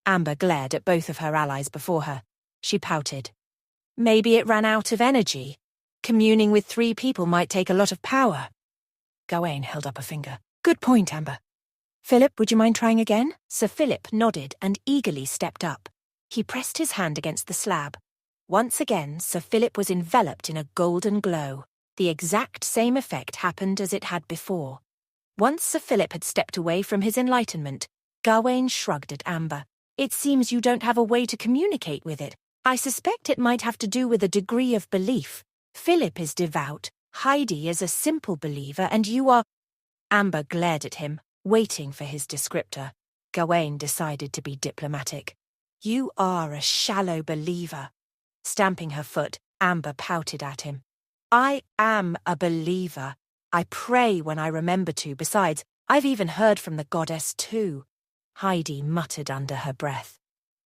Amber glared at both of her allies before her. She pouted. "Maybe it ran out of energy. Communing with 3 people might take a lot of power." Gawain held up a finger. "Good point, Amber. Philip, would you mind trying again?" Sir Philip nodded and eagerly stepped up. He pressed his hand against the slab. Once again, Sir Philip was enveloped in a golden glow. The exact same effect happened as it had before. Once Sir Philip had stepped away from his enlightenment, Gawain shrugged at Amber. "It seems you don't have a way to communicate with it. I suspect it might have to do with a degree of belief. Philip is devout, Heidi is a simple believer, and you are—" Amber glared at him, waiting for his descriptor. Gawain decided to be diplomatic. "You are a shallow believer." Stamping her foot, Amber pouted at him. "I am a believer. I pray when I remember to. Besides, I've even heard from the goddess too." Heidi muttered under her breath.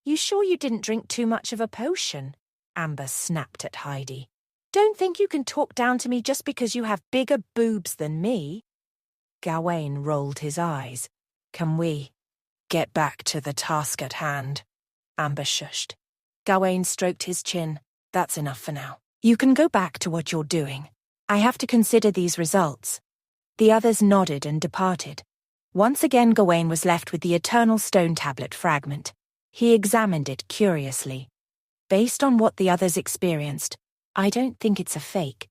"You sure you didn't drink too much of a potion?" Amber snapped at Heidi. "Don't think you can talk down to me just because you have bigger boobs than me." Gawain rolled his eyes. "Can we get back to the task at hand?" Amber shushed. Gawain stroked his chin. "That's enough for now. You can go back to what you're doing. I have to consider these results." The others nodded and departed. Once again Gawain was left with the eternal stone tablet fragment. He examined it curiously. Based on what the others experienced, I don't think it's a fake,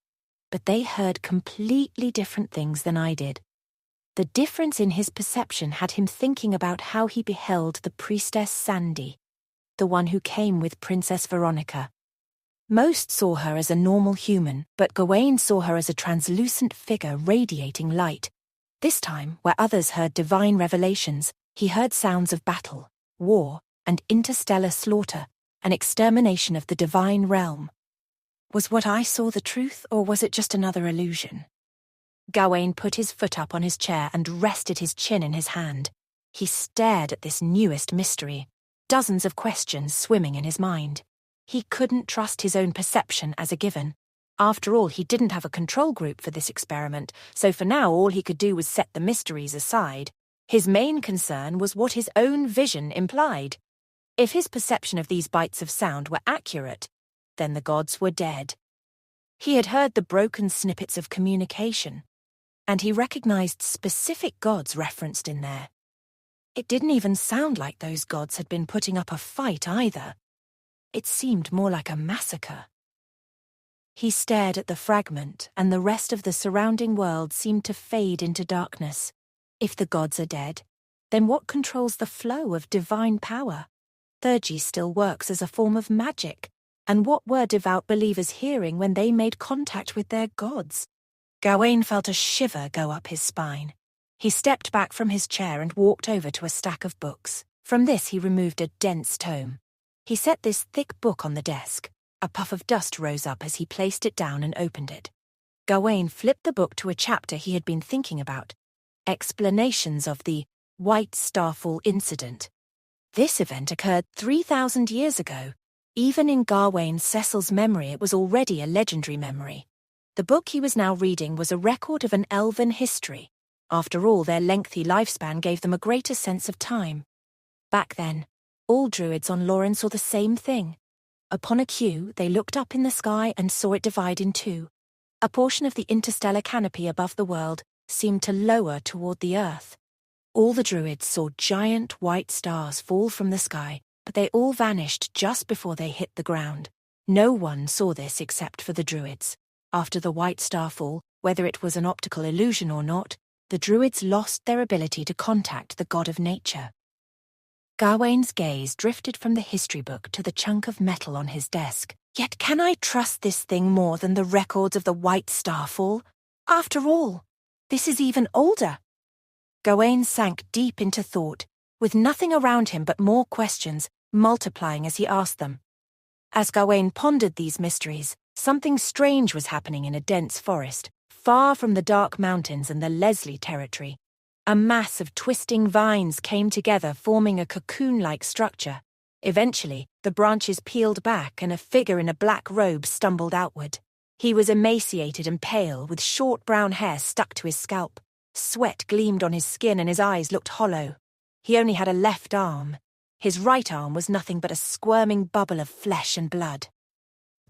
but they heard completely different things than I did. The difference in his perception had him thinking about how he beheld the priestess Sandy, the one who came with Princess Veronica. Most saw her as a normal human, but Gawain saw her as a translucent figure radiating light. This time, where others heard divine revelations, he heard sounds of battle, war, and interstellar slaughter, an extermination of the divine realm. Was what I saw the truth, or was it just another illusion? Gawain put his foot up on his chair and rested his chin in his hand. He stared at this newest mystery, dozens of questions swimming in his mind. He couldn't trust his own perception as a given. After all, he didn't have a control group for this experiment, so for now all he could do was set the mysteries aside. His main concern was what his own vision implied. If his perception of these bites of sound were accurate, then the gods were dead. He had heard the broken snippets of communication, and he recognized specific gods referenced in there. It didn't even sound like those gods had been putting up a fight either. It seemed more like a massacre. He stared at the fragment, and the rest of the surrounding world seemed to fade into darkness. If the gods are dead, then what controls the flow of divine power? Theurgy still works as a form of magic, and what were devout believers hearing when they made contact with their gods? Gawain felt a shiver go up his spine. He stepped back from his chair and walked over to a stack of books. From this he removed a dense tome. He set this thick book on the desk. A puff of dust rose up as he placed it down and opened it. Gawain flipped the book to a chapter he had been thinking about. Explanations of the White Starfall incident. This event occurred 3,000 years ago. Even in Gawain Cecil's memory, it was already a legendary memory. The book he was now reading was a record of an elven history. After all, their lengthy lifespan gave them a greater sense of time. Back then, all druids on Lauren saw the same thing. Upon a cue, they looked up in the sky and saw it divide in two. A portion of the interstellar canopy above the world seemed to lower toward the earth. All the druids saw giant white stars fall from the sky, but they all vanished just before they hit the ground. No one saw this except for the Druids. After the White Star Fall, whether it was an optical illusion or not, the Druids lost their ability to contact the god of nature. Gawain's gaze drifted from the history book to the chunk of metal on his desk. Yet can I trust this thing more than the records of the White Star Fall? After all, this is even older. Gawain sank deep into thought, with nothing around him but more questions, multiplying as he asked them. As Gawain pondered these mysteries, something strange was happening in a dense forest, far from the dark mountains and the Leslie territory. A mass of twisting vines came together, forming a cocoon-like structure. Eventually, the branches peeled back and a figure in a black robe stumbled outward. He was emaciated and pale, with short brown hair stuck to his scalp. Sweat gleamed on his skin and his eyes looked hollow. He only had a left arm. His right arm was nothing but a squirming bubble of flesh and blood.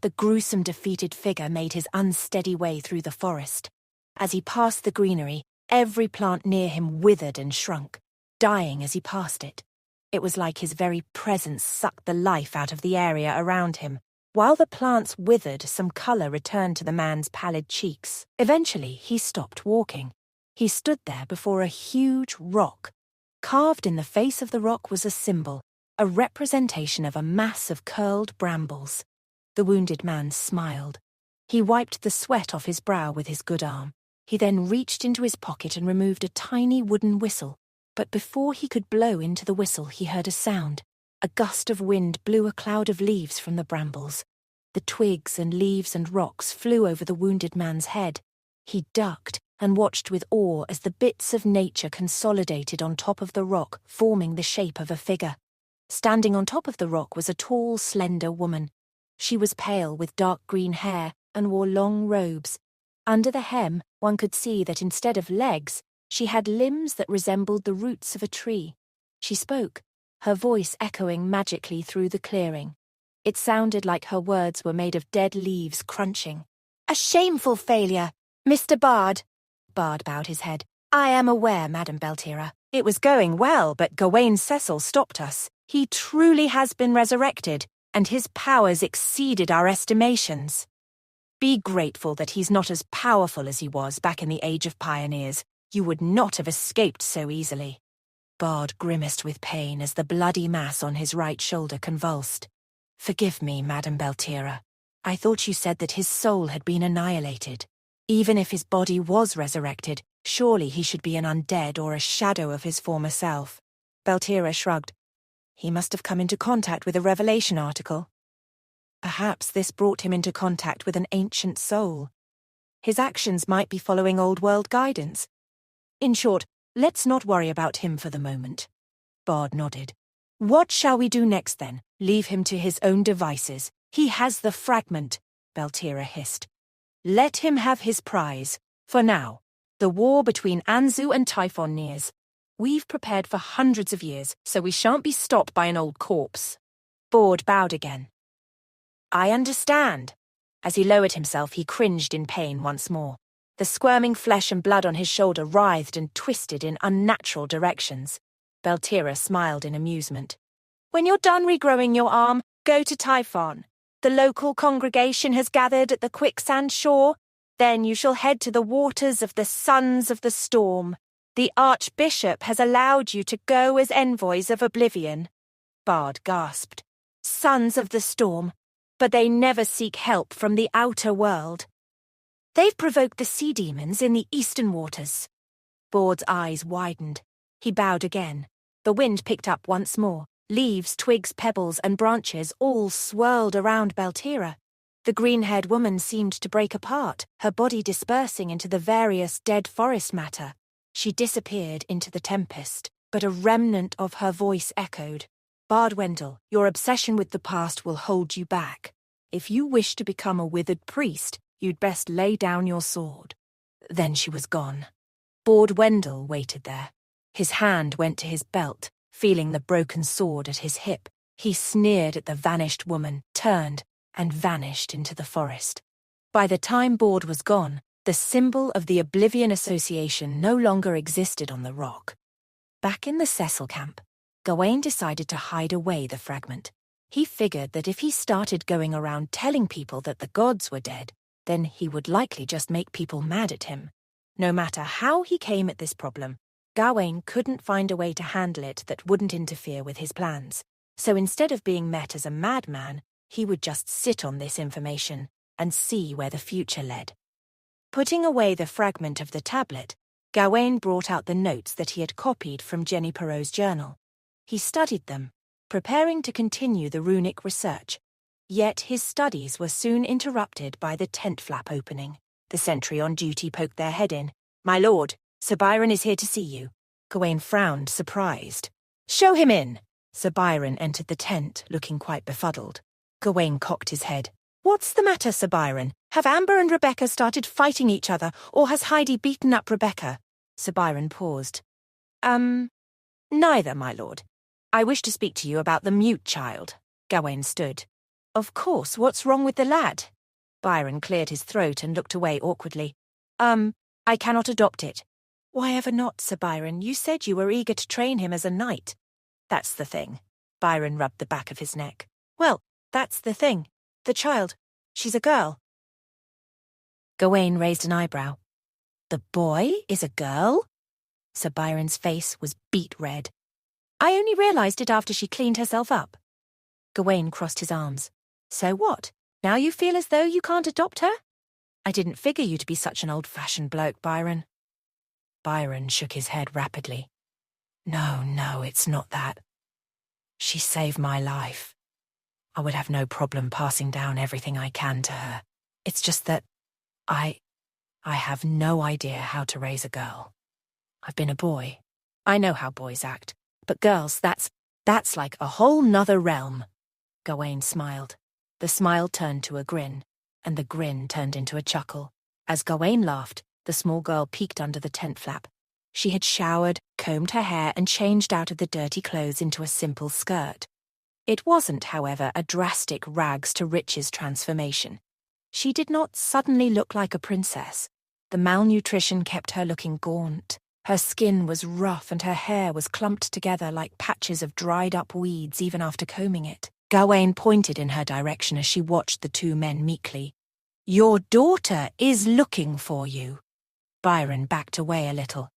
The gruesome defeated figure made his unsteady way through the forest. As he passed the greenery, every plant near him withered and shrunk, dying as he passed it. It was like his very presence sucked the life out of the area around him. While the plants withered, some colour returned to the man's pallid cheeks. Eventually, he stopped walking. He stood there before a huge rock. Carved in the face of the rock was a symbol, a representation of a mass of curled brambles. The wounded man smiled. He wiped the sweat off his brow with his good arm. He then reached into his pocket and removed a tiny wooden whistle. But before he could blow into the whistle, he heard a sound. A gust of wind blew a cloud of leaves from the brambles. The twigs and leaves and rocks flew over the wounded man's head. He ducked and watched with awe as the bits of nature consolidated on top of the rock, forming the shape of a figure. Standing on top of the rock was a tall, slender woman. She was pale with dark green hair and wore long robes. Under the hem, one could see that instead of legs, she had limbs that resembled the roots of a tree. She spoke, her voice echoing magically through the clearing. It sounded like her words were made of dead leaves crunching. "A shameful failure, Mr. Bard." Bard bowed his head. "I am aware, Madam Beltira. It was going well, but Gawain Cecil stopped us. He truly has been resurrected, and his powers exceeded our estimations. Be grateful that he's not as powerful as he was back in the Age of Pioneers. You would not have escaped so easily." Bard grimaced with pain as the bloody mass on his right shoulder convulsed. "Forgive me, Madam Beltira. I thought you said that his soul had been annihilated. Even if his body was resurrected, surely he should be an undead or a shadow of his former self." Beltira shrugged. "He must have come into contact with a Revelation article. Perhaps this brought him into contact with an ancient soul. His actions might be following old world guidance. In short, let's not worry about him for the moment." Bard nodded. "What shall we do next then? Leave him to his own devices. He has the fragment," Beltira hissed. "Let him have his prize. For now, the war between Anzu and Typhon nears. We've prepared for hundreds of years, so we shan't be stopped by an old corpse." Bard bowed again. "I understand." As he lowered himself, he cringed in pain once more. The squirming flesh and blood on his shoulder writhed and twisted in unnatural directions. Beltira smiled in amusement. "When you're done regrowing your arm, go to Typhon. The local congregation has gathered at the quicksand shore. Then you shall head to the waters of the Sons of the Storm. The Archbishop has allowed you to go as envoys of Oblivion." Bard gasped. "Sons of the Storm. But they never seek help from the outer world. They've provoked the sea demons in the eastern waters." Bard's eyes widened. He bowed again. The wind picked up once more. Leaves, twigs, pebbles, and branches all swirled around Beltira. The green-haired woman seemed to break apart, her body dispersing into the various dead forest matter. She disappeared into the tempest, but a remnant of her voice echoed. "Bard Wendell, your obsession with the past will hold you back. If you wish to become a withered priest, you'd best lay down your sword." Then she was gone. Bard Wendell waited there. His hand went to his belt, feeling the broken sword at his hip. He sneered at the vanished woman, turned, and vanished into the forest. By the time Bard was gone, the symbol of the Oblivion Association no longer existed on the rock. Back in the Cecil camp, Gawain decided to hide away the fragment. He figured that if he started going around telling people that the gods were dead, then he would likely just make people mad at him. No matter how he came at this problem, Gawain couldn't find a way to handle it that wouldn't interfere with his plans. So instead of being met as a madman, he would just sit on this information and see where the future led. Putting away the fragment of the tablet, Gawain brought out the notes that he had copied from Jenny Perrault's journal. He studied them, preparing to continue the runic research. Yet his studies were soon interrupted by the tent flap opening. The sentry on duty poked their head in. "My lord, Sir Byron is here to see you." Gawain frowned, surprised. "Show him in." Sir Byron entered the tent, looking quite befuddled. Gawain cocked his head. "What's the matter, Sir Byron? Have Amber and Rebecca started fighting each other, or has Heidi beaten up Rebecca?" Sir Byron paused. Neither, my lord. I wish to speak to you about the mute child." Gawain stood. "Of course, what's wrong with the lad?" Byron cleared his throat and looked away awkwardly. I cannot adopt it." "Why ever not, Sir Byron? You said you were eager to train him as a knight." "That's the thing." Byron rubbed the back of his neck. "Well, that's the thing. The child. She's a girl." Gawain raised an eyebrow. "The boy is a girl?" Sir Byron's face was beet red. "I only realized it after she cleaned herself up." Gawain crossed his arms. "So what? Now you feel as though you can't adopt her?" "I didn't figure you to be such an old-fashioned bloke, Byron." Byron shook his head rapidly. No, it's not that. She saved my life. I would have no problem passing down everything I can to her. It's just that I have no idea how to raise a girl. I've been a boy. I know how boys act. But girls, that's like a whole nother realm." Gawain smiled. The smile turned to a grin, and the grin turned into a chuckle. As Gawain laughed, the small girl peeked under the tent flap. She had showered, combed her hair, and changed out of the dirty clothes into a simple skirt. It wasn't, however, a drastic rags to riches transformation. She did not suddenly look like a princess. The malnutrition kept her looking gaunt. Her skin was rough and her hair was clumped together like patches of dried-up weeds even after combing it. Gawain pointed in her direction as she watched the two men meekly. "Your daughter is looking for you." Byron backed away a little.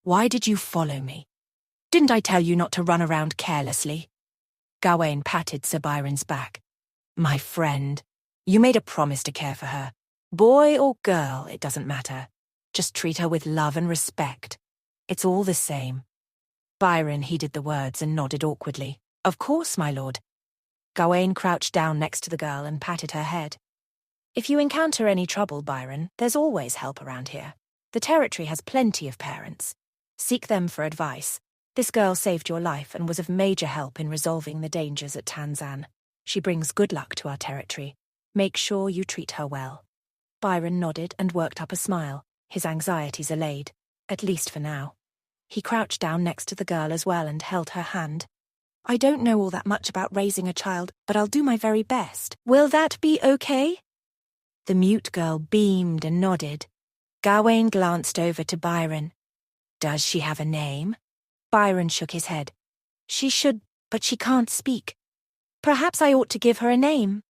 "Why did you follow me? Didn't I tell you not to run around carelessly?" Gawain patted Sir Byron's back. "My friend, you made a promise to care for her. Boy or girl, it doesn't matter. Just treat her with love and respect. It's all the same." Byron heeded the words and nodded awkwardly. "Of course, my lord." Gawain crouched down next to the girl and patted her head. "If you encounter any trouble, Byron, there's always help around here. The territory has plenty of parents. Seek them for advice. This girl saved your life and was of major help in resolving the dangers at Tanzan. She brings good luck to our territory. Make sure you treat her well." Byron nodded and worked up a smile, his anxieties allayed, at least for now. He crouched down next to the girl as well and held her hand. "I don't know all that much about raising a child, but I'll do my very best. Will that be okay?" The mute girl beamed and nodded. Gawain glanced over to Byron. "Does she have a name?" Byron shook his head. "She should, but she can't speak. Perhaps I ought to give her a name."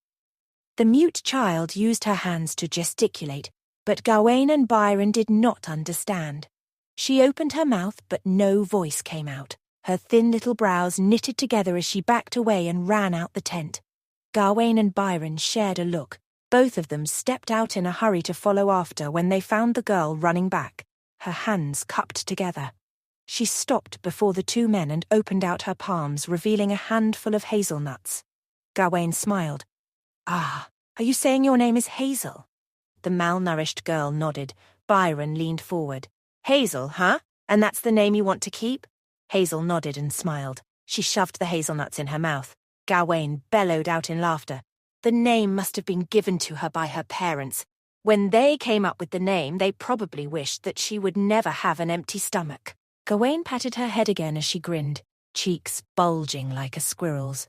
The mute child used her hands to gesticulate, but Gawain and Byron did not understand. She opened her mouth, but no voice came out. Her thin little brows knitted together as she backed away and ran out the tent. Gawain and Byron shared a look. Both of them stepped out in a hurry to follow after when they found the girl running back, her hands cupped together. She stopped before the two men and opened out her palms, revealing a handful of hazelnuts. Gawain smiled. "Ah, are you saying your name is Hazel?" The malnourished girl nodded. Byron leaned forward. "Hazel, huh? And that's the name you want to keep?" Hazel nodded and smiled. She shoved the hazelnuts in her mouth. Gawain bellowed out in laughter. The name must have been given to her by her parents. When they came up with the name, they probably wished that she would never have an empty stomach. Gawain patted her head again as she grinned, cheeks bulging like a squirrel's.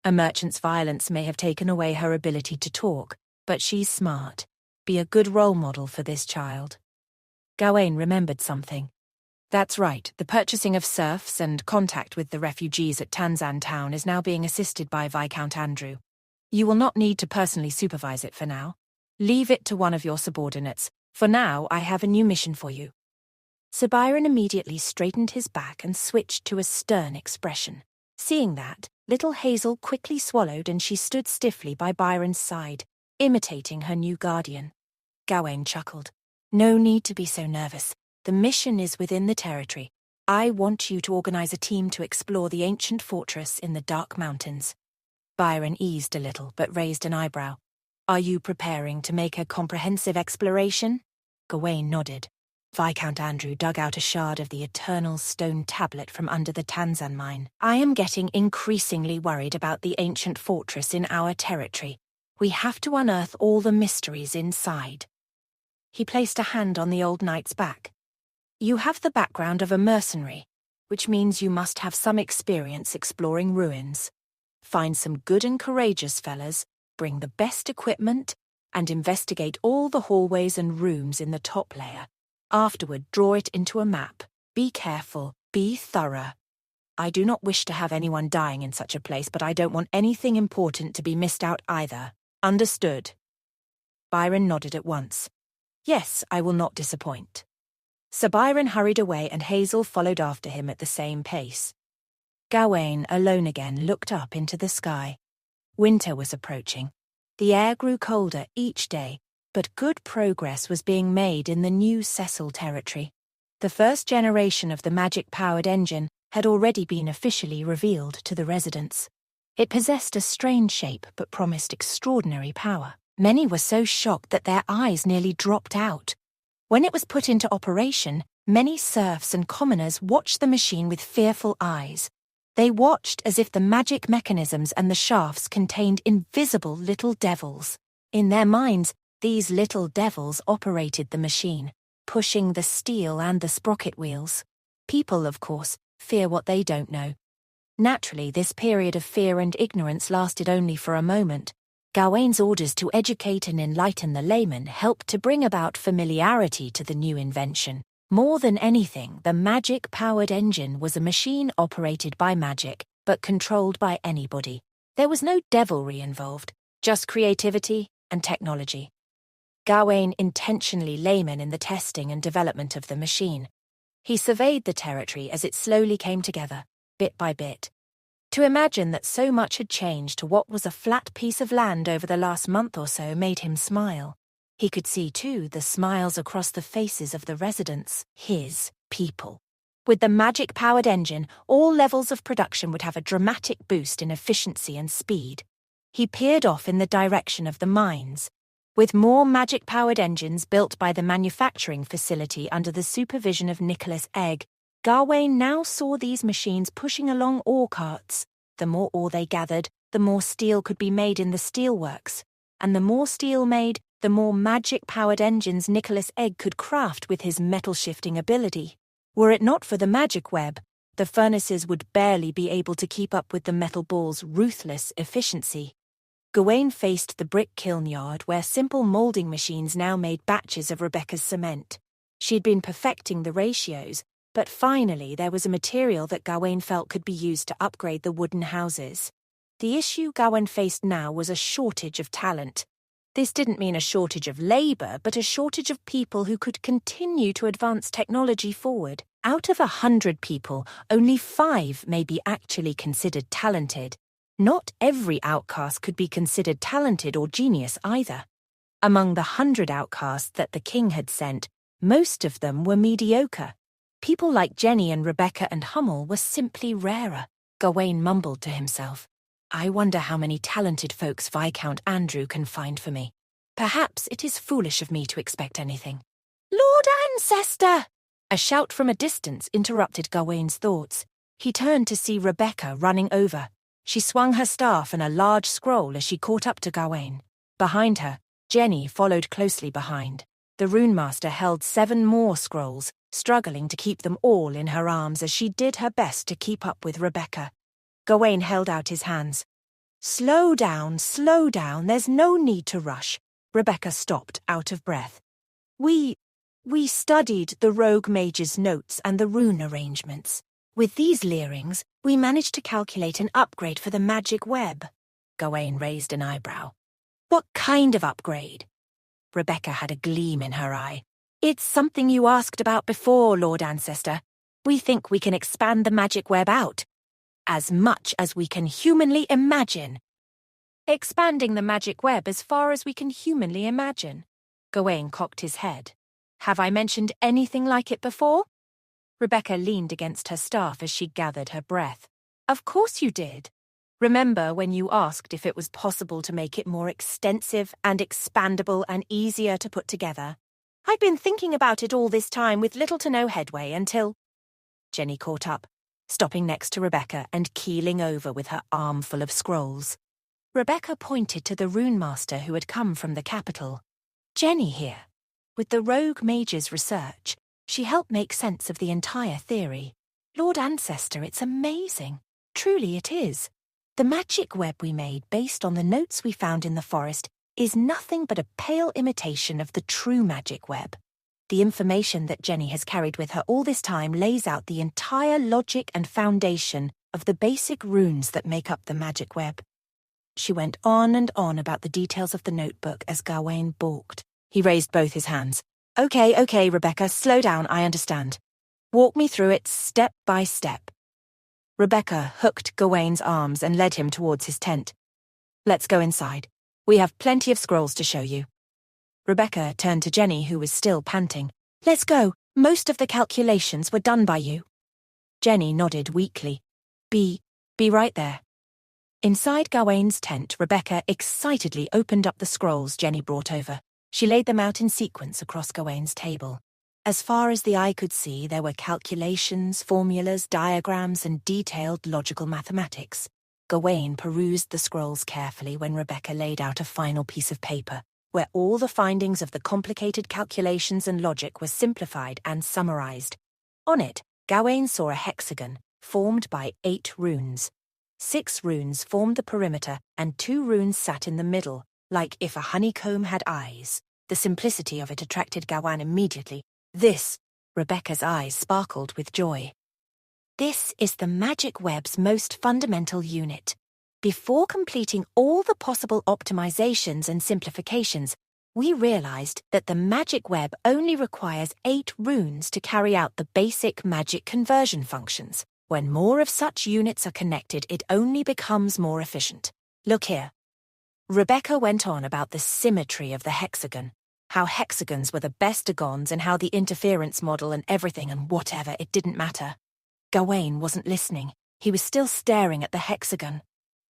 A merchant's violence may have taken away her ability to talk, but she's smart. Be a good role model for this child. Gawain remembered something. That's right, the purchasing of serfs and contact with the refugees at Tanzan town is now being assisted by Viscount Andrew. You will not need to personally supervise it for now. Leave it to one of your subordinates. For now, I have a new mission for you. Sir Byron immediately straightened his back and switched to a stern expression. Seeing that, little Hazel quickly swallowed and she stood stiffly by Byron's side, imitating her new guardian. Gawain chuckled. No need to be so nervous. The mission is within the territory. I want you to organize a team to explore the ancient fortress in the Dark Mountains. Byron eased a little, but raised an eyebrow. Are you preparing to make a comprehensive exploration? Gawain nodded. Viscount Andrew dug out a shard of the eternal stone tablet from under the Tanzan mine. I am getting increasingly worried about the ancient fortress in our territory. We have to unearth all the mysteries inside. He placed a hand on the old knight's back. You have the background of a mercenary, which means you must have some experience exploring ruins. Find some good and courageous fellas, bring the best equipment, and investigate all the hallways and rooms in the top layer. Afterward, draw it into a map. Be careful, be thorough. I do not wish to have anyone dying in such a place, but I don't want anything important to be missed out either. Understood? Byron nodded at once. Yes, I will not disappoint. Sir Byron hurried away and Hazel followed after him at the same pace. Gawain, alone again, looked up into the sky. Winter was approaching. The air grew colder each day, but good progress was being made in the new Cecil territory. The first generation of the magic-powered engine had already been officially revealed to the residents. It possessed a strange shape but promised extraordinary power. Many were so shocked that their eyes nearly dropped out. When it was put into operation, many serfs and commoners watched the machine with fearful eyes. They watched as if the magic mechanisms and the shafts contained invisible little devils. In their minds, these little devils operated the machine, pushing the steel and the sprocket wheels. People, of course, fear what they don't know. Naturally, this period of fear and ignorance lasted only for a moment. Gawain's orders to educate and enlighten the layman helped to bring about familiarity to the new invention. More than anything, the magic-powered engine was a machine operated by magic, but controlled by anybody. There was no devilry involved, just creativity and technology. Gawain intentionally layman in the testing and development of the machine. He surveyed the territory as it slowly came together, bit by bit. To imagine that so much had changed to what was a flat piece of land over the last month or so made him smile. He could see, too, the smiles across the faces of the residents, his people. With the magic-powered engine, all levels of production would have a dramatic boost in efficiency and speed. He peered off in the direction of the mines. With more magic-powered engines built by the manufacturing facility under the supervision of Nicholas Egg, Gawain now saw these machines pushing along ore carts. The more ore they gathered, the more steel could be made in the steelworks. And the more steel made, the more magic-powered engines Nicholas Egg could craft with his metal-shifting ability. Were it not for the magic web, the furnaces would barely be able to keep up with the metal ball's ruthless efficiency. Gawain faced the brick kiln yard where simple moulding machines now made batches of Rebecca's cement. She had been perfecting the ratios, but finally there was a material that Gawain felt could be used to upgrade the wooden houses. The issue Gawain faced now was a shortage of talent. This didn't mean a shortage of labour, but a shortage of people who could continue to advance technology forward. Out of 100 people, only 5 may be actually considered talented. Not every outcast could be considered talented or genius either. Among the 100 outcasts that the king had sent, most of them were mediocre. People like Jenny and Rebecca and Hummel were simply rarer. Gawain mumbled to himself. I wonder how many talented folks Viscount Andrew can find for me. Perhaps it is foolish of me to expect anything. Lord Ancestor! A shout from a distance interrupted Gawain's thoughts. He turned to see Rebecca running over. She swung her staff and a large scroll as she caught up to Gawain. Behind her, Jenny followed closely behind. The runemaster held 7 more scrolls, struggling to keep them all in her arms as she did her best to keep up with Rebecca. Gawain held out his hands. Slow down, there's no need to rush. Rebecca stopped, out of breath. We We studied the rogue mage's notes and the rune arrangements. With these leerings, we managed to calculate an upgrade for the magic web. Gawain raised an eyebrow. What kind of upgrade? Rebecca had a gleam in her eye. It's something you asked about before, Lord Ancestor. We think we can expand the magic web out. As much as we can humanly imagine. Expanding the magic web as far as we can humanly imagine. Gawain cocked his head. Have I mentioned anything like it before? Rebecca leaned against her staff as she gathered her breath. Of course you did. Remember when you asked if it was possible to make it more extensive and expandable and easier to put together? I'd been thinking about it all this time with little to no headway until... Jenny caught up, stopping next to Rebecca and keeling over with her arm full of scrolls. Rebecca pointed to the rune master who had come from the capital. Jenny here. With the rogue mage's research, she helped make sense of the entire theory. Lord Ancestor, it's amazing. Truly it is. The magic web we made based on the notes we found in the forest is nothing but a pale imitation of the true magic web. The information that Jenny has carried with her all this time lays out the entire logic and foundation of the basic runes that make up the magic web. She went on and on about the details of the notebook as Gawain balked. He raised both his hands. Okay, Rebecca, slow down, I understand. Walk me through it step by step. Rebecca hooked Gawain's arms and led him towards his tent. Let's go inside. We have plenty of scrolls to show you. Rebecca turned to Jenny, who was still panting. Let's go. Most of the calculations were done by you. Jenny nodded weakly. Be right there. Inside Gawain's tent, Rebecca excitedly opened up the scrolls Jenny brought over. She laid them out in sequence across Gawain's table. As far as the eye could see, there were calculations, formulas, diagrams, and detailed logical mathematics. Gawain perused the scrolls carefully when Rebecca laid out a final piece of paper, where all the findings of the complicated calculations and logic were simplified and summarized. On it, Gawain saw a hexagon, formed by 8 runes. 6 runes formed the perimeter, and 2 runes sat in the middle, like if a honeycomb had eyes. The simplicity of it attracted Gawain immediately. This, Rebecca's eyes sparkled with joy. This is the magic web's most fundamental unit. Before completing all the possible optimizations and simplifications, we realized that the magic web only requires 8 runes to carry out the basic magic conversion functions. When more of such units are connected, it only becomes more efficient. Look here. Rebecca went on about the symmetry of the hexagon, how hexagons were the best agons and how the interference model and everything and whatever, it didn't matter. Gawain wasn't listening. He was still staring at the hexagon.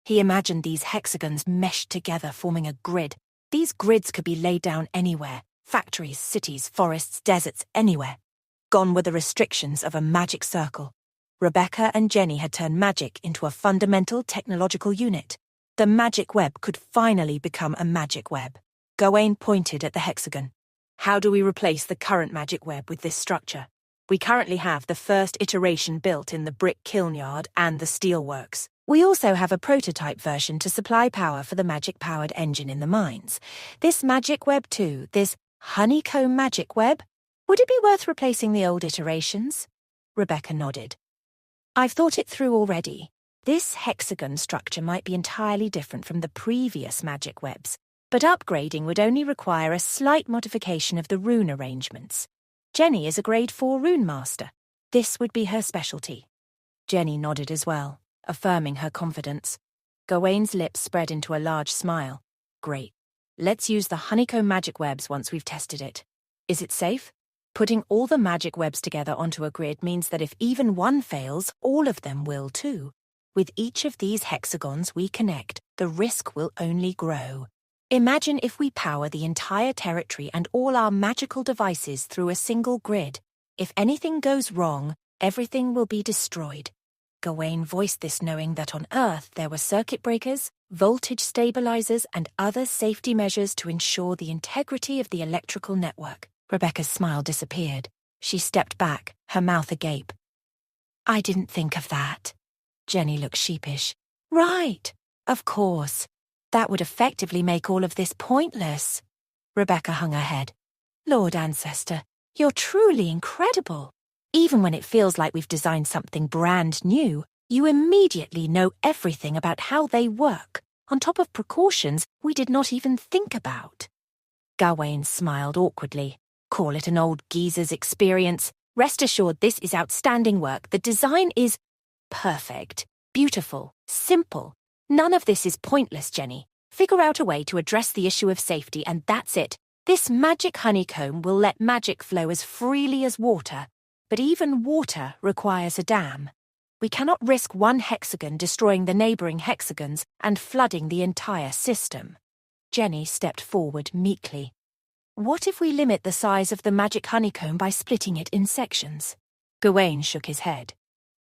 He imagined these hexagons meshed together, forming a grid. These grids could be laid down anywhere. Factories, cities, forests, deserts, anywhere. Gone were the restrictions of a magic circle. Rebecca and Jenny had turned magic into a fundamental technological unit. The magic web could finally become a magic web. Gawain pointed at the hexagon. How do we replace the current magic web with this structure? We currently have the first iteration built in the brick kiln yard and the steelworks. We also have a prototype version to supply power for the magic-powered engine in the mines. This magic web too, this honeycomb magic web, would it be worth replacing the old iterations? Rebecca nodded. I've thought it through already. This hexagon structure might be entirely different from the previous magic webs, but upgrading would only require a slight modification of the rune arrangements. Jenny is a grade 4 rune master. This would be her specialty. Jenny nodded as well, affirming her confidence. Gawain's lips spread into a large smile. Great. Let's use the honeycomb magic webs once we've tested it. Is it safe? Putting all the magic webs together onto a grid means that if even one fails, all of them will too. With each of these hexagons we connect, the risk will only grow. Imagine if we power the entire territory and all our magical devices through a single grid. If anything goes wrong, everything will be destroyed. Gawain voiced this knowing that on Earth there were circuit breakers, voltage stabilizers, and other safety measures to ensure the integrity of the electrical network. Rebecca's smile disappeared. She stepped back, her mouth agape. I didn't think of that. Jenny looked sheepish. Right, of course. That would effectively make all of this pointless. Rebecca hung her head. Lord Ancestor, You're truly incredible. Even when it feels like we've designed something brand new, you immediately know everything about how they work, on top of precautions we did not even think about. Gawain smiled awkwardly. Call it an old geezer's experience. Rest assured this is outstanding work. The design is perfect, beautiful, simple. None of this is pointless, Jenny. Figure out a way to address the issue of safety and that's it. This magic honeycomb will let magic flow as freely as water, but even water requires a dam. We cannot risk one hexagon destroying the neighbouring hexagons and flooding the entire system. Jenny stepped forward meekly. What if we limit the size of the magic honeycomb by splitting it in sections? Gawain shook his head.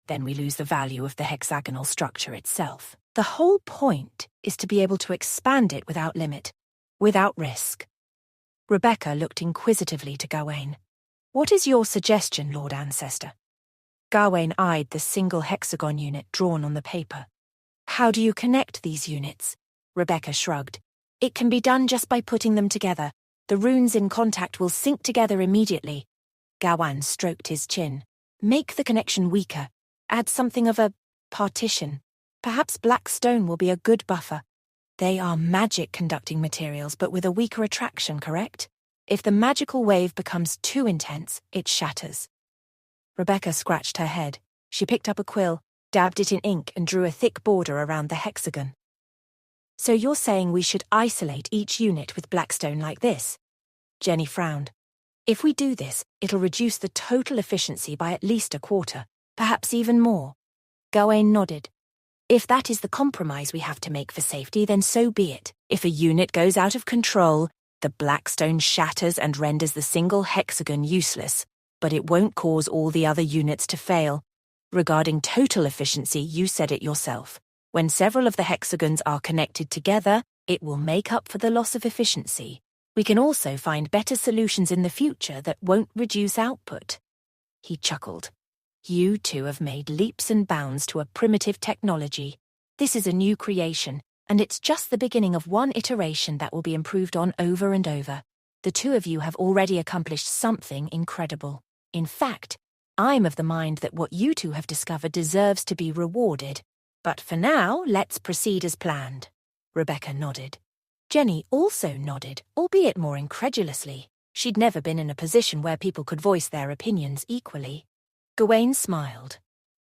Then we lose the value of the hexagonal structure itself. The whole point is to be able to expand it without limit, without risk. Rebecca looked inquisitively to Gawain. What is your suggestion, Lord Ancestor? Gawain eyed the single hexagon unit drawn on the paper. How do you connect these units? Rebecca shrugged. It can be done just by putting them together. The runes in contact will sync together immediately. Gawain stroked his chin. Make the connection weaker. Add something of a partition. Perhaps black stone will be a good buffer. They are magic-conducting materials, but with a weaker attraction, correct? If the magical wave becomes too intense, it shatters. Rebecca scratched her head. She picked up a quill, dabbed it in ink, and drew a thick border around the hexagon. So you're saying we should isolate each unit with blackstone like this? Jenny frowned. If we do this, it'll reduce the total efficiency by at least a quarter, perhaps even more. Gawain nodded. If that is the compromise we have to make for safety, then so be it. If a unit goes out of control, the blackstone shatters and renders the single hexagon useless, but it won't cause all the other units to fail. Regarding total efficiency, you said it yourself. When several of the hexagons are connected together, it will make up for the loss of efficiency. We can also find better solutions in the future that won't reduce output. He chuckled. You two have made leaps and bounds to a primitive technology. This is a new creation, and it's just the beginning of one iteration that will be improved on over and over. The two of you have already accomplished something incredible. In fact, I'm of the mind that what you two have discovered deserves to be rewarded. But for now, let's proceed as planned. Rebecca nodded. Jenny also nodded, albeit more incredulously. She'd never been in a position where people could voice their opinions equally. Gawain smiled.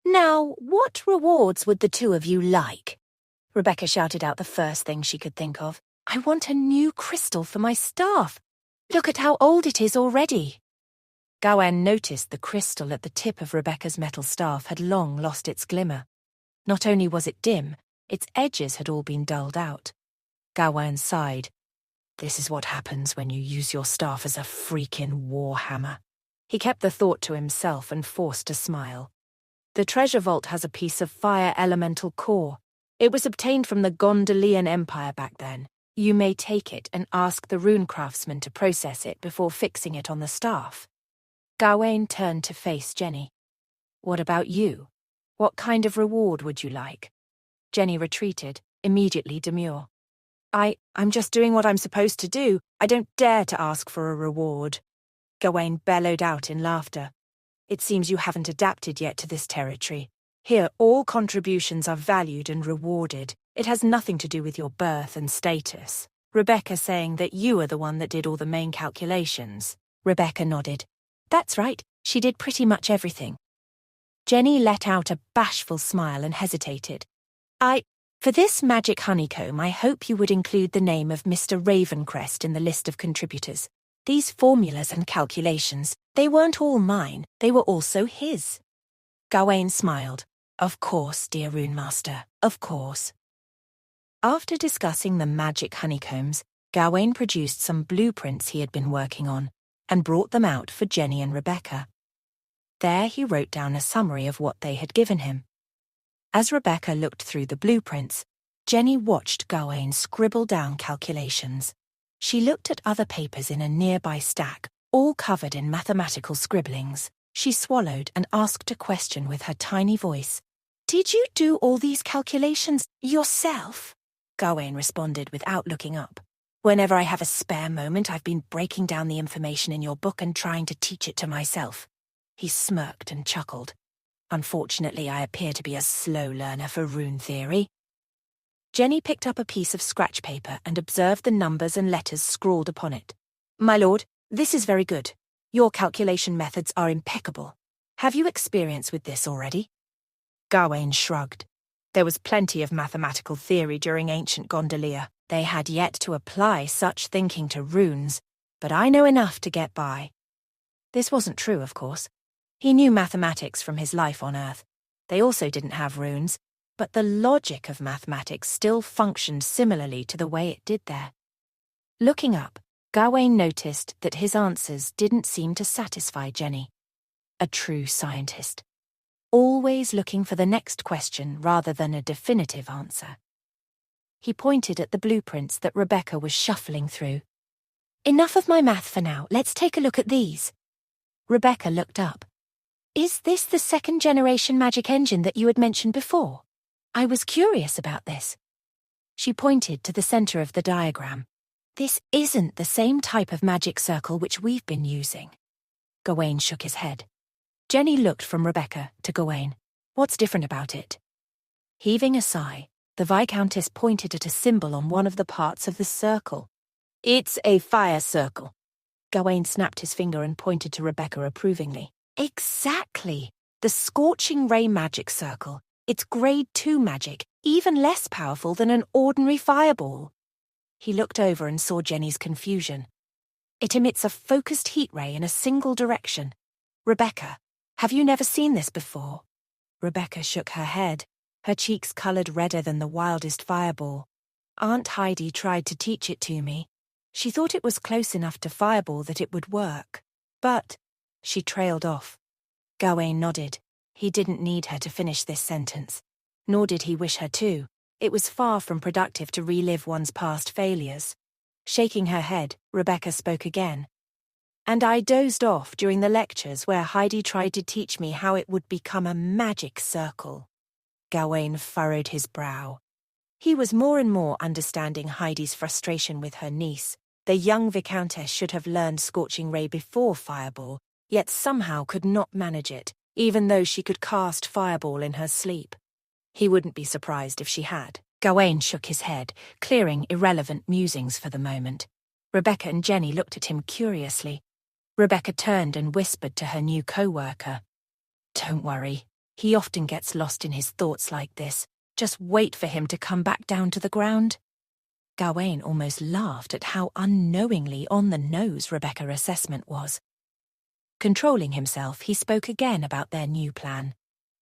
Now, what rewards would the two of you like? Rebecca shouted out the first thing she could think of. I want a new crystal for my staff. Look at how old it is already. Gawain noticed the crystal at the tip of Rebecca's metal staff had long lost its glimmer. Not only was it dim, its edges had all been dulled out. Gawain sighed. This is what happens when you use your staff as a freaking warhammer. He kept the thought to himself and forced a smile. The treasure vault has a piece of fire elemental core. It was obtained from the Gondolian Empire back then. You may take it and ask the rune craftsman to process it before fixing it on the staff. Gawain turned to face Jenny. What about you? What kind of reward would you like? Jenny retreated, immediately demure. I'm just doing what I'm supposed to do. I don't dare to ask for a reward. Gawain bellowed out in laughter. It seems you haven't adapted yet to this territory. Here, all contributions are valued and rewarded. It has nothing to do with your birth and status. Rebecca saying that you are the one that did all the main calculations. Rebecca nodded. That's right, she did pretty much everything. Jenny let out a bashful smile and hesitated. For this magic honeycomb, I hope you would include the name of Mr. Ravencrest in the list of contributors. These formulas and calculations, they weren't all mine, they were also his. Gawain smiled. Of course, dear Rune Master, of course. After discussing the magic honeycombs, Gawain produced some blueprints he had been working on and brought them out for Jenny and Rebecca. There he wrote down a summary of what they had given him. As Rebecca looked through the blueprints, Jenny watched Gawain scribble down calculations. She looked at other papers in a nearby stack, all covered in mathematical scribblings. She swallowed and asked a question with her tiny voice. Did you do all these calculations yourself? Gawain responded without looking up. Whenever I have a spare moment, I've been breaking down the information in your book and trying to teach it to myself. He smirked and chuckled. Unfortunately, I appear to be a slow learner for rune theory. Jenny picked up a piece of scratch paper and observed the numbers and letters scrawled upon it. My lord, this is very good. Your calculation methods are impeccable. Have you experience with this already? Gawain shrugged. There was plenty of mathematical theory during ancient Gondolier. They had yet to apply such thinking to runes, but I know enough to get by. This wasn't true, of course. He knew mathematics from his life on Earth. They also didn't have runes, but the logic of mathematics still functioned similarly to the way it did there. Looking up, Gawain noticed that his answers didn't seem to satisfy Jenny. A true scientist. Always looking for the next question rather than a definitive answer. He pointed at the blueprints that Rebecca was shuffling through. Enough of my math for now, let's take a look at these. Rebecca looked up. Is this the second-generation magic engine that you had mentioned before? I was curious about this. She pointed to the center of the diagram. This isn't the same type of magic circle which we've been using. Gawain shook his head. Jenny looked from Rebecca to Gawain. What's different about it? Heaving a sigh, the Viscountess pointed at a symbol on one of the parts of the circle. It's a fire circle. Gawain snapped his finger and pointed to Rebecca approvingly. Exactly! The Scorching Ray magic circle. It's grade 2 magic, even less powerful than an ordinary fireball. He looked over and saw Jenny's confusion. It emits a focused heat ray in a single direction. Rebecca, have you never seen this before? Rebecca shook her head, her cheeks coloured redder than the wildest fireball. Aunt Heidi tried to teach it to me. She thought it was close enough to fireball that it would work. But she trailed off. Gawain nodded. He didn't need her to finish this sentence. Nor did he wish her to. It was far from productive to relive one's past failures. Shaking her head, Rebecca spoke again. And I dozed off during the lectures where Heidi tried to teach me how it would become a magic circle. Gawain furrowed his brow. He was more and more understanding Heidi's frustration with her niece. The young Viscountess should have learned Scorching Ray before Fireball, yet somehow could not manage it, even though she could cast Fireball in her sleep. He wouldn't be surprised if she had. Gawain shook his head, clearing irrelevant musings for the moment. Rebecca and Jenny looked at him curiously. Rebecca turned and whispered to her new co-worker. Don't worry. He often gets lost in his thoughts like this. Just wait for him to come back down to the ground. Gawain almost laughed at how unknowingly on the nose Rebecca's assessment was. Controlling himself, he spoke again about their new plan.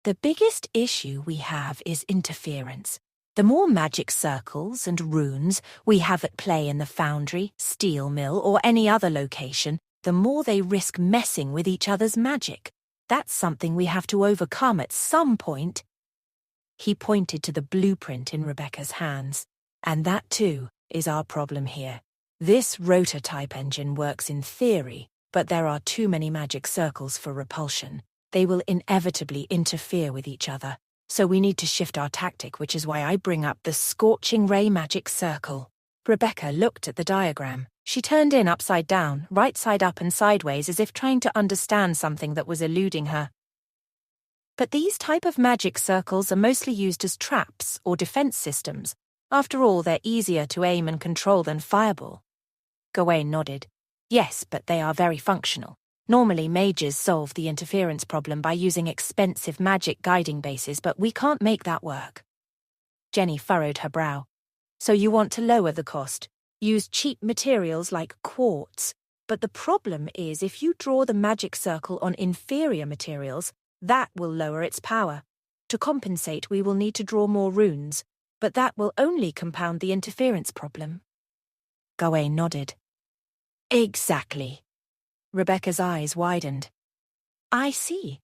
The biggest issue we have is interference. The more magic circles and runes we have at play in the foundry, steel mill, or any other location, the more they risk messing with each other's magic. That's something we have to overcome at some point. He pointed to the blueprint in Rebecca's hands. And that, too, is our problem here. This rotor-type engine works in theory, but there are too many magic circles for repulsion. They will inevitably interfere with each other. So we need to shift our tactic, which is why I bring up the Scorching Ray magic circle. Rebecca looked at the diagram. She turned in upside down, right side up and sideways, as if trying to understand something that was eluding her. But these type of magic circles are mostly used as traps or defense systems. After all, they're easier to aim and control than fireball. Gawain nodded. Yes, but they are very functional. Normally, mages solve the interference problem by using expensive magic guiding bases, but we can't make that work. Jenny furrowed her brow. So you want to lower the cost? Use cheap materials like quartz. But the problem is if you draw the magic circle on inferior materials, that will lower its power. To compensate, we will need to draw more runes, but that will only compound the interference problem. Gawain nodded. Exactly. Rebecca's eyes widened. I see.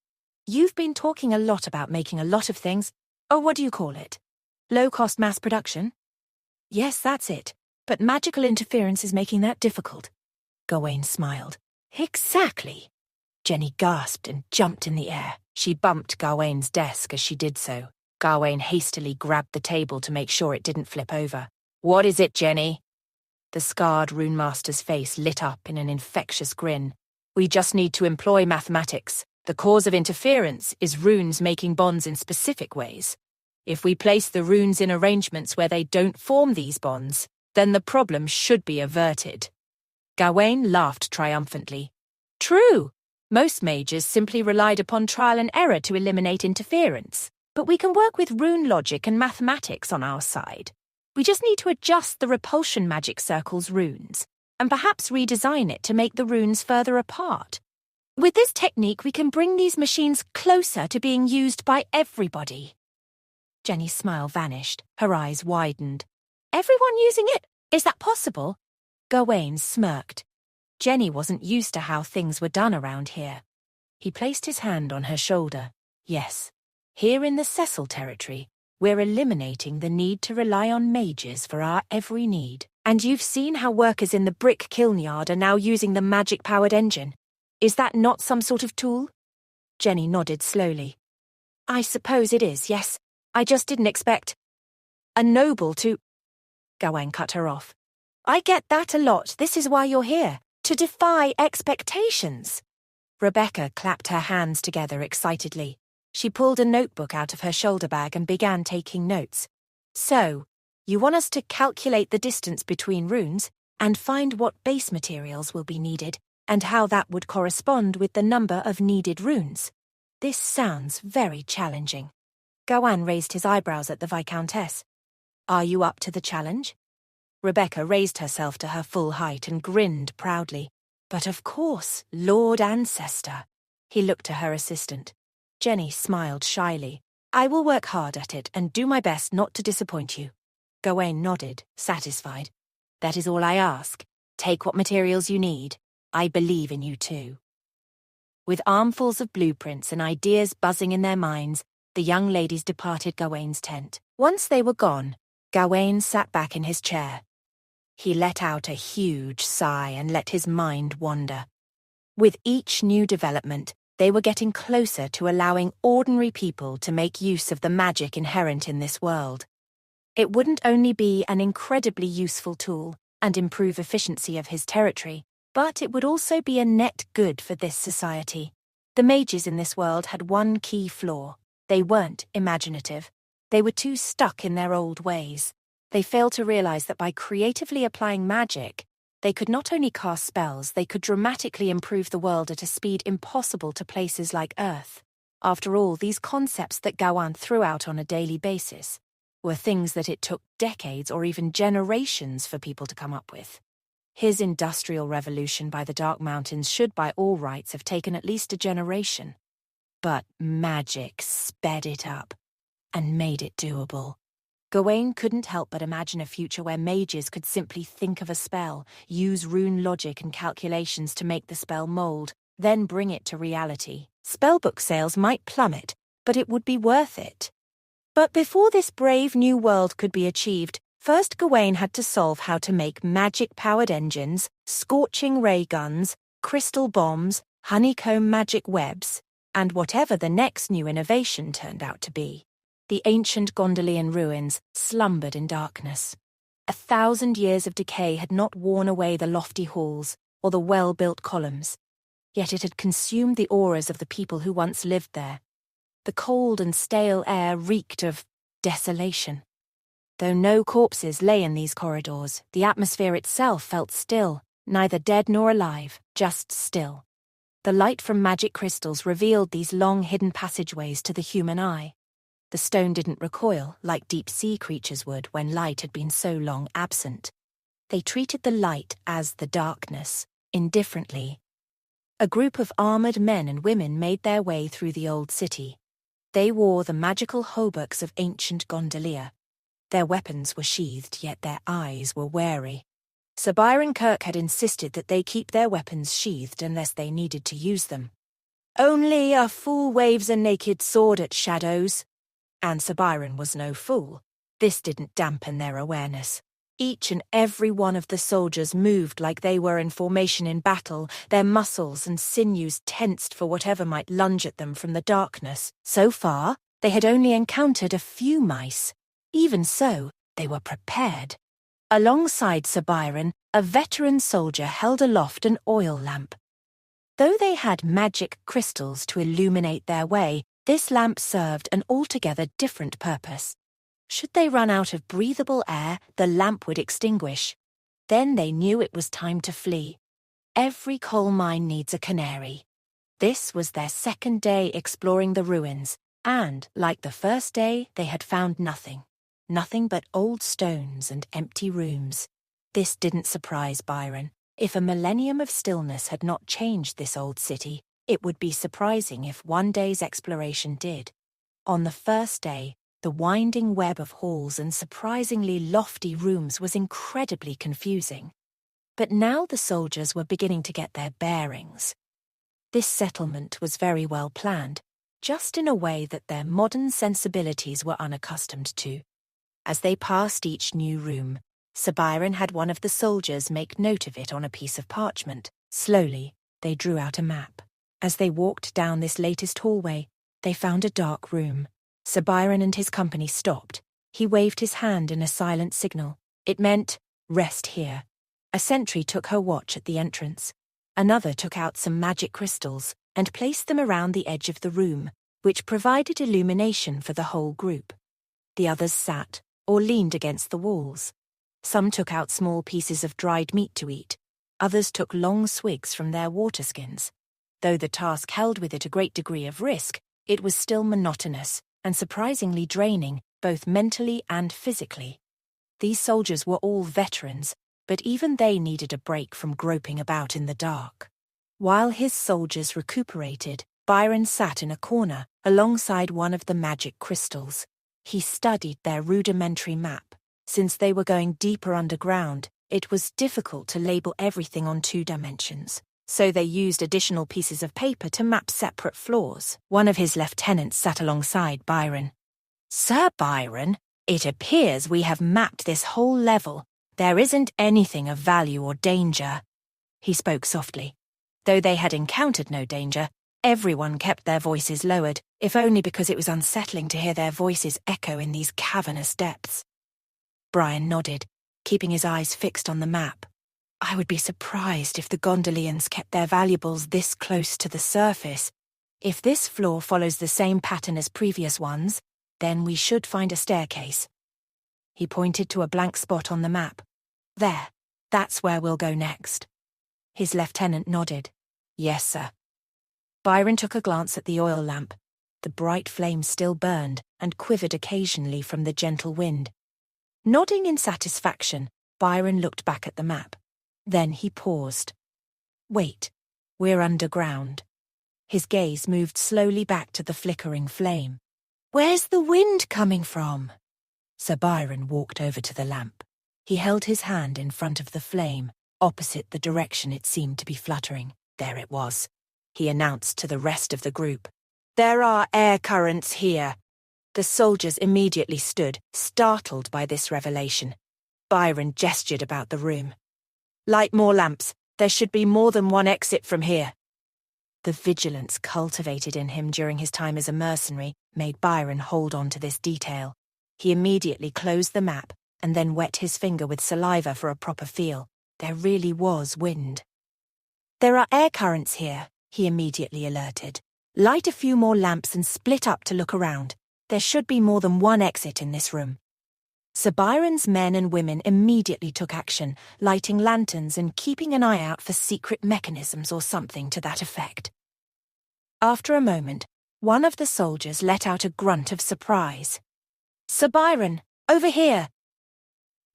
You've been talking a lot about making a lot of things. Oh, what do you call it? Low-cost mass production? Yes, that's it. But magical interference is making that difficult. Gawain smiled. Exactly. Jenny gasped and jumped in the air. She bumped Gawain's desk as she did so. Gawain hastily grabbed the table to make sure it didn't flip over. What is it, Jenny? The scarred runemaster's face lit up in an infectious grin. We just need to employ mathematics. The cause of interference is runes making bonds in specific ways. If we place the runes in arrangements where they don't form these bonds, then the problem should be averted. Gawain laughed triumphantly. True! Most mages simply relied upon trial and error to eliminate interference. But we can work with rune logic and mathematics on our side. We just need to adjust the repulsion magic circle's runes, and perhaps redesign it to make the runes further apart. With this technique, we can bring these machines closer to being used by everybody. Jenny's smile vanished, her eyes widened. Everyone using it? Is that possible? Gawain smirked. Jenny wasn't used to how things were done around here. He placed his hand on her shoulder. Yes, here in the Cecil territory, we're eliminating the need to rely on mages for our every need. And you've seen how workers in the brick kiln yard are now using the magic-powered engine. Is that not some sort of tool? Jenny nodded slowly. I suppose it is, yes. I just didn't expect a noble to... Gawain cut her off. I get that a lot. This is why you're here. To defy expectations. Rebecca clapped her hands together excitedly. She pulled a notebook out of her shoulder bag and began taking notes. So, you want us to calculate the distance between runes and find what base materials will be needed and how that would correspond with the number of needed runes. This sounds very challenging. Gawain raised his eyebrows at the Viscountess. Are you up to the challenge? Rebecca raised herself to her full height and grinned proudly. But of course, Lord Ancestor. He looked to her assistant. Jenny smiled shyly. I will work hard at it and do my best not to disappoint you. Gawain nodded, satisfied. That is all I ask. Take what materials you need. I believe in you too. With armfuls of blueprints and ideas buzzing in their minds, the young ladies departed Gawain's tent. Once they were gone, Gawain sat back in his chair. He let out a huge sigh and let his mind wander. With each new development, they were getting closer to allowing ordinary people to make use of the magic inherent in this world. It wouldn't only be an incredibly useful tool and improve efficiency of his territory, but it would also be a net good for this society. The mages in this world had one key flaw. They weren't imaginative. They were too stuck in their old ways. They failed to realize that by creatively applying magic, they could not only cast spells, they could dramatically improve the world at a speed impossible to places like Earth. After all, these concepts that Gawain threw out on a daily basis were things that it took decades or even generations for people to come up with. His industrial revolution by the Dark Mountains should by all rights have taken at least a generation. But magic sped it up and made it doable. Gawain couldn't help but imagine a future where mages could simply think of a spell, use rune logic and calculations to make the spell mold, then bring it to reality. Spellbook sales might plummet, but it would be worth it. But before this brave new world could be achieved, first Gawain had to solve how to make magic-powered engines, scorching ray guns, crystal bombs, honeycomb magic webs, and whatever the next new innovation turned out to be. The ancient Gondolian ruins slumbered in darkness. 1,000 years of decay had not worn away the lofty halls or the well-built columns, yet it had consumed the auras of the people who once lived there. The cold and stale air reeked of desolation. Though no corpses lay in these corridors, the atmosphere itself felt still, neither dead nor alive, just still. The light from magic crystals revealed these long hidden passageways to the human eye. The stone didn't recoil like deep-sea creatures would when light had been so long absent. They treated the light as the darkness, indifferently. A group of armored men and women made their way through the old city. They wore the magical hauberks of ancient Gondolia. Their weapons were sheathed, yet their eyes were wary. Sir Byron Kirk had insisted that they keep their weapons sheathed unless they needed to use them. Only a fool waves a naked sword at shadows. And Sir Byron was no fool. This didn't dampen their awareness. Each and every one of the soldiers moved like they were in formation in battle, their muscles and sinews tensed for whatever might lunge at them from the darkness. So far, they had only encountered a few mice. Even so, they were prepared. Alongside Sir Byron, a veteran soldier held aloft an oil lamp. Though they had magic crystals to illuminate their way, this lamp served an altogether different purpose. Should they run out of breathable air, the lamp would extinguish. Then they knew it was time to flee. Every coal mine needs a canary. This was their second day exploring the ruins, and, like the first day, they had found nothing. Nothing but old stones and empty rooms. This didn't surprise Byron. If a millennium of stillness had not changed this old city, it would be surprising if one day's exploration did. On the first day, the winding web of halls and surprisingly lofty rooms was incredibly confusing. But now the soldiers were beginning to get their bearings. This settlement was very well planned, just in a way that their modern sensibilities were unaccustomed to. As they passed each new room, Sir Byron had one of the soldiers make note of it on a piece of parchment. Slowly, they drew out a map. As they walked down this latest hallway, they found a dark room. Sir Byron and his company stopped. He waved his hand in a silent signal. It meant, "Rest here." A sentry took her watch at the entrance. Another took out some magic crystals and placed them around the edge of the room, which provided illumination for the whole group. The others sat or leaned against the walls. Some took out small pieces of dried meat to eat. Others took long swigs from their water skins. Though the task held with it a great degree of risk, it was still monotonous and surprisingly draining, both mentally and physically. These soldiers were all veterans, but even they needed a break from groping about in the dark. While his soldiers recuperated, Byron sat in a corner alongside one of the magic crystals. He studied their rudimentary map. Since they were going deeper underground, it was difficult to label everything on 2 dimensions. So they used additional pieces of paper to map separate floors. One of his lieutenants sat alongside Byron. "Sir Byron, it appears we have mapped this whole level. There isn't anything of value or danger." He spoke softly. Though they had encountered no danger, everyone kept their voices lowered, if only because it was unsettling to hear their voices echo in these cavernous depths. Brian nodded, keeping his eyes fixed on the map. "I would be surprised if the Gondolians kept their valuables this close to the surface. If this floor follows the same pattern as previous ones, then we should find a staircase." He pointed to a blank spot on the map. "There, that's where we'll go next." His lieutenant nodded. "Yes, sir." Byron took a glance at the oil lamp. The bright flame still burned and quivered occasionally from the gentle wind. Nodding in satisfaction, Byron looked back at the map. Then he paused. "Wait, we're underground." His gaze moved slowly back to the flickering flame. "Where's the wind coming from?" Sir Byron walked over to the lamp. He held his hand in front of the flame, opposite the direction it seemed to be fluttering. There it was. He announced to the rest of the group. "There are air currents here." The soldiers immediately stood, startled by this revelation. Byron gestured about the room. "Light more lamps. There should be more than one exit from here." The vigilance cultivated in him during his time as a mercenary made Byron hold on to this detail. He immediately closed the map and then wet his finger with saliva for a proper feel. There really was wind. "There are air currents here," he immediately alerted. "Light a few more lamps and split up to look around. There should be more than one exit in this room." Sir Byron's men and women immediately took action, lighting lanterns and keeping an eye out for secret mechanisms or something to that effect. After a moment, one of the soldiers let out a grunt of surprise. "Sir Byron, over here!"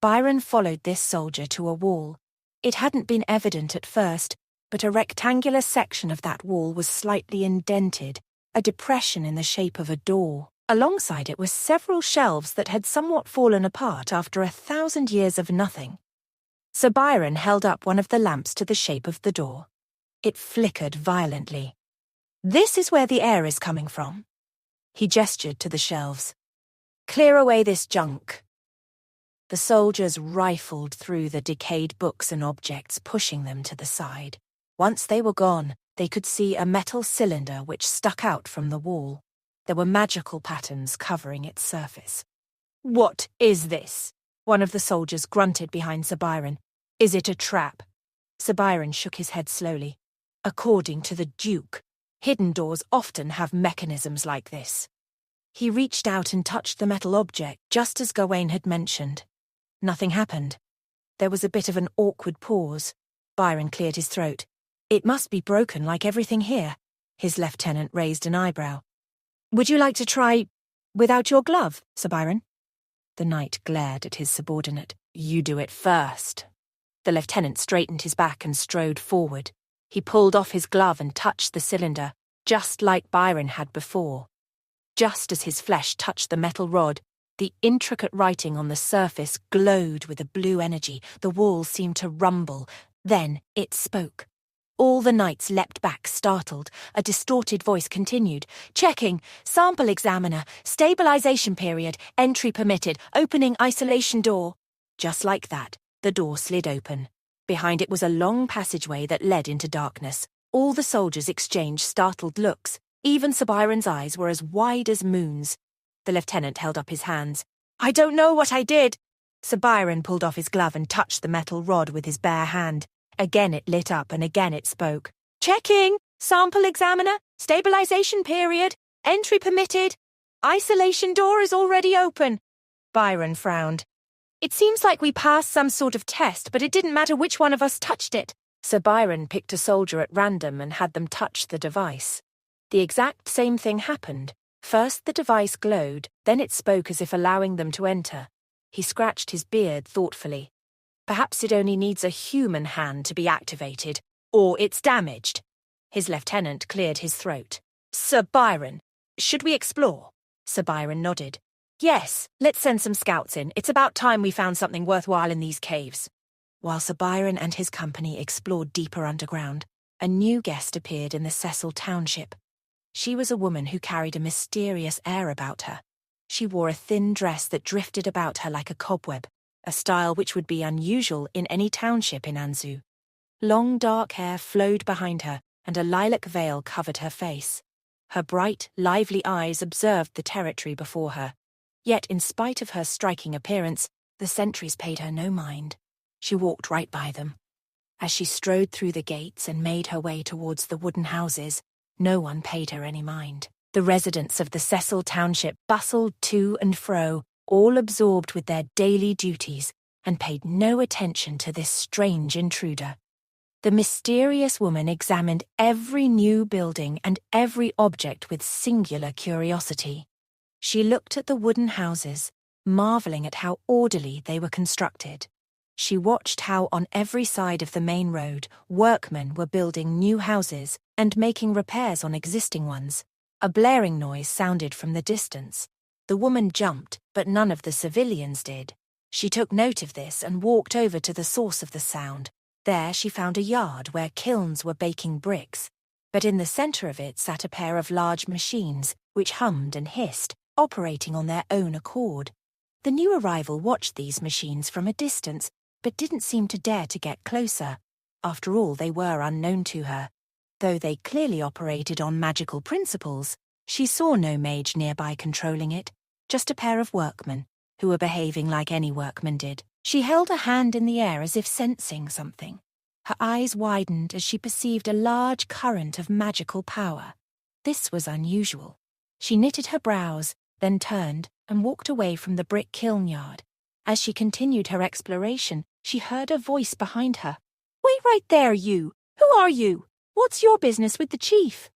Byron followed this soldier to a wall. It hadn't been evident at first, but a rectangular section of that wall was slightly indented, a depression in the shape of a door. Alongside it were several shelves that had somewhat fallen apart after 1,000 years of nothing. Sir Byron held up one of the lamps to the shape of the door. It flickered violently. "This is where the air is coming from." He gestured to the shelves. "Clear away this junk." The soldiers rifled through the decayed books and objects, pushing them to the side. Once they were gone, they could see a metal cylinder which stuck out from the wall. There were magical patterns covering its surface. "What is this?" One of the soldiers grunted behind Sir Byron. "Is it a trap?" Sir Byron shook his head slowly. "According to the Duke, hidden doors often have mechanisms like this." He reached out and touched the metal object, just as Gawain had mentioned. Nothing happened. There was a bit of an awkward pause. Byron cleared his throat. "It must be broken like everything here." His lieutenant raised an eyebrow. "Would you like to try without your glove, Sir Byron?" The knight glared at his subordinate. "You do it first." The lieutenant straightened his back and strode forward. He pulled off his glove and touched the cylinder, just like Byron had before. Just as his flesh touched the metal rod, the intricate writing on the surface glowed with a blue energy. The walls seemed to rumble. Then it spoke. All the knights leapt back, startled. A distorted voice continued. "Checking. Sample examiner. Stabilization period. Entry permitted. Opening isolation door." Just like that, the door slid open. Behind it was a long passageway that led into darkness. All the soldiers exchanged startled looks. Even Sir Byron's eyes were as wide as moons. The lieutenant held up his hands. "I don't know what I did." Sir Byron pulled off his glove and touched the metal rod with his bare hand. Again it lit up and again it spoke. "Checking. Sample examiner. Stabilization period. Entry permitted. Isolation door is already open." Byron frowned. "It seems like we passed some sort of test, but it didn't matter which one of us touched it." Sir Byron picked a soldier at random and had them touch the device. The exact same thing happened. First the device glowed, then it spoke as if allowing them to enter. He scratched his beard thoughtfully. "Perhaps it only needs a human hand to be activated, or it's damaged." His lieutenant cleared his throat. "Sir Byron, should we explore?" Sir Byron nodded. "Yes, let's send some scouts in. It's about time we found something worthwhile in these caves." While Sir Byron and his company explored deeper underground, a new guest appeared in the Cecil township. She was a woman who carried a mysterious air about her. She wore a thin dress that drifted about her like a cobweb, a style which would be unusual in any township in Anzou. Long dark hair flowed behind her, and a lilac veil covered her face. Her bright, lively eyes observed the territory before her. Yet, in spite of her striking appearance, the sentries paid her no mind. She walked right by them. As she strode through the gates and made her way towards the wooden houses, no one paid her any mind. The residents of the Cecil township bustled to and fro, all absorbed with their daily duties, and paid no attention to this strange intruder. The mysterious woman examined every new building and every object with singular curiosity. She looked at the wooden houses, marveling at how orderly they were constructed. She watched how on every side of the main road, workmen were building new houses and making repairs on existing ones. A blaring noise sounded from the distance. The woman jumped, but none of the civilians did. She took note of this and walked over to the source of the sound. There she found a yard where kilns were baking bricks, but in the center of it sat a pair of large machines, which hummed and hissed, operating on their own accord. The new arrival watched these machines from a distance, but didn't seem to dare to get closer. After all, they were unknown to her. Though they clearly operated on magical principles, she saw no mage nearby controlling it, just a pair of workmen, who were behaving like any workman did. She held a hand in the air as if sensing something. Her eyes widened as she perceived a large current of magical power. This was unusual. She knitted her brows, then turned and walked away from the brick kiln yard. As she continued her exploration, she heard a voice behind her. "Wait right there, you! Who are you? What's your business with the chief?"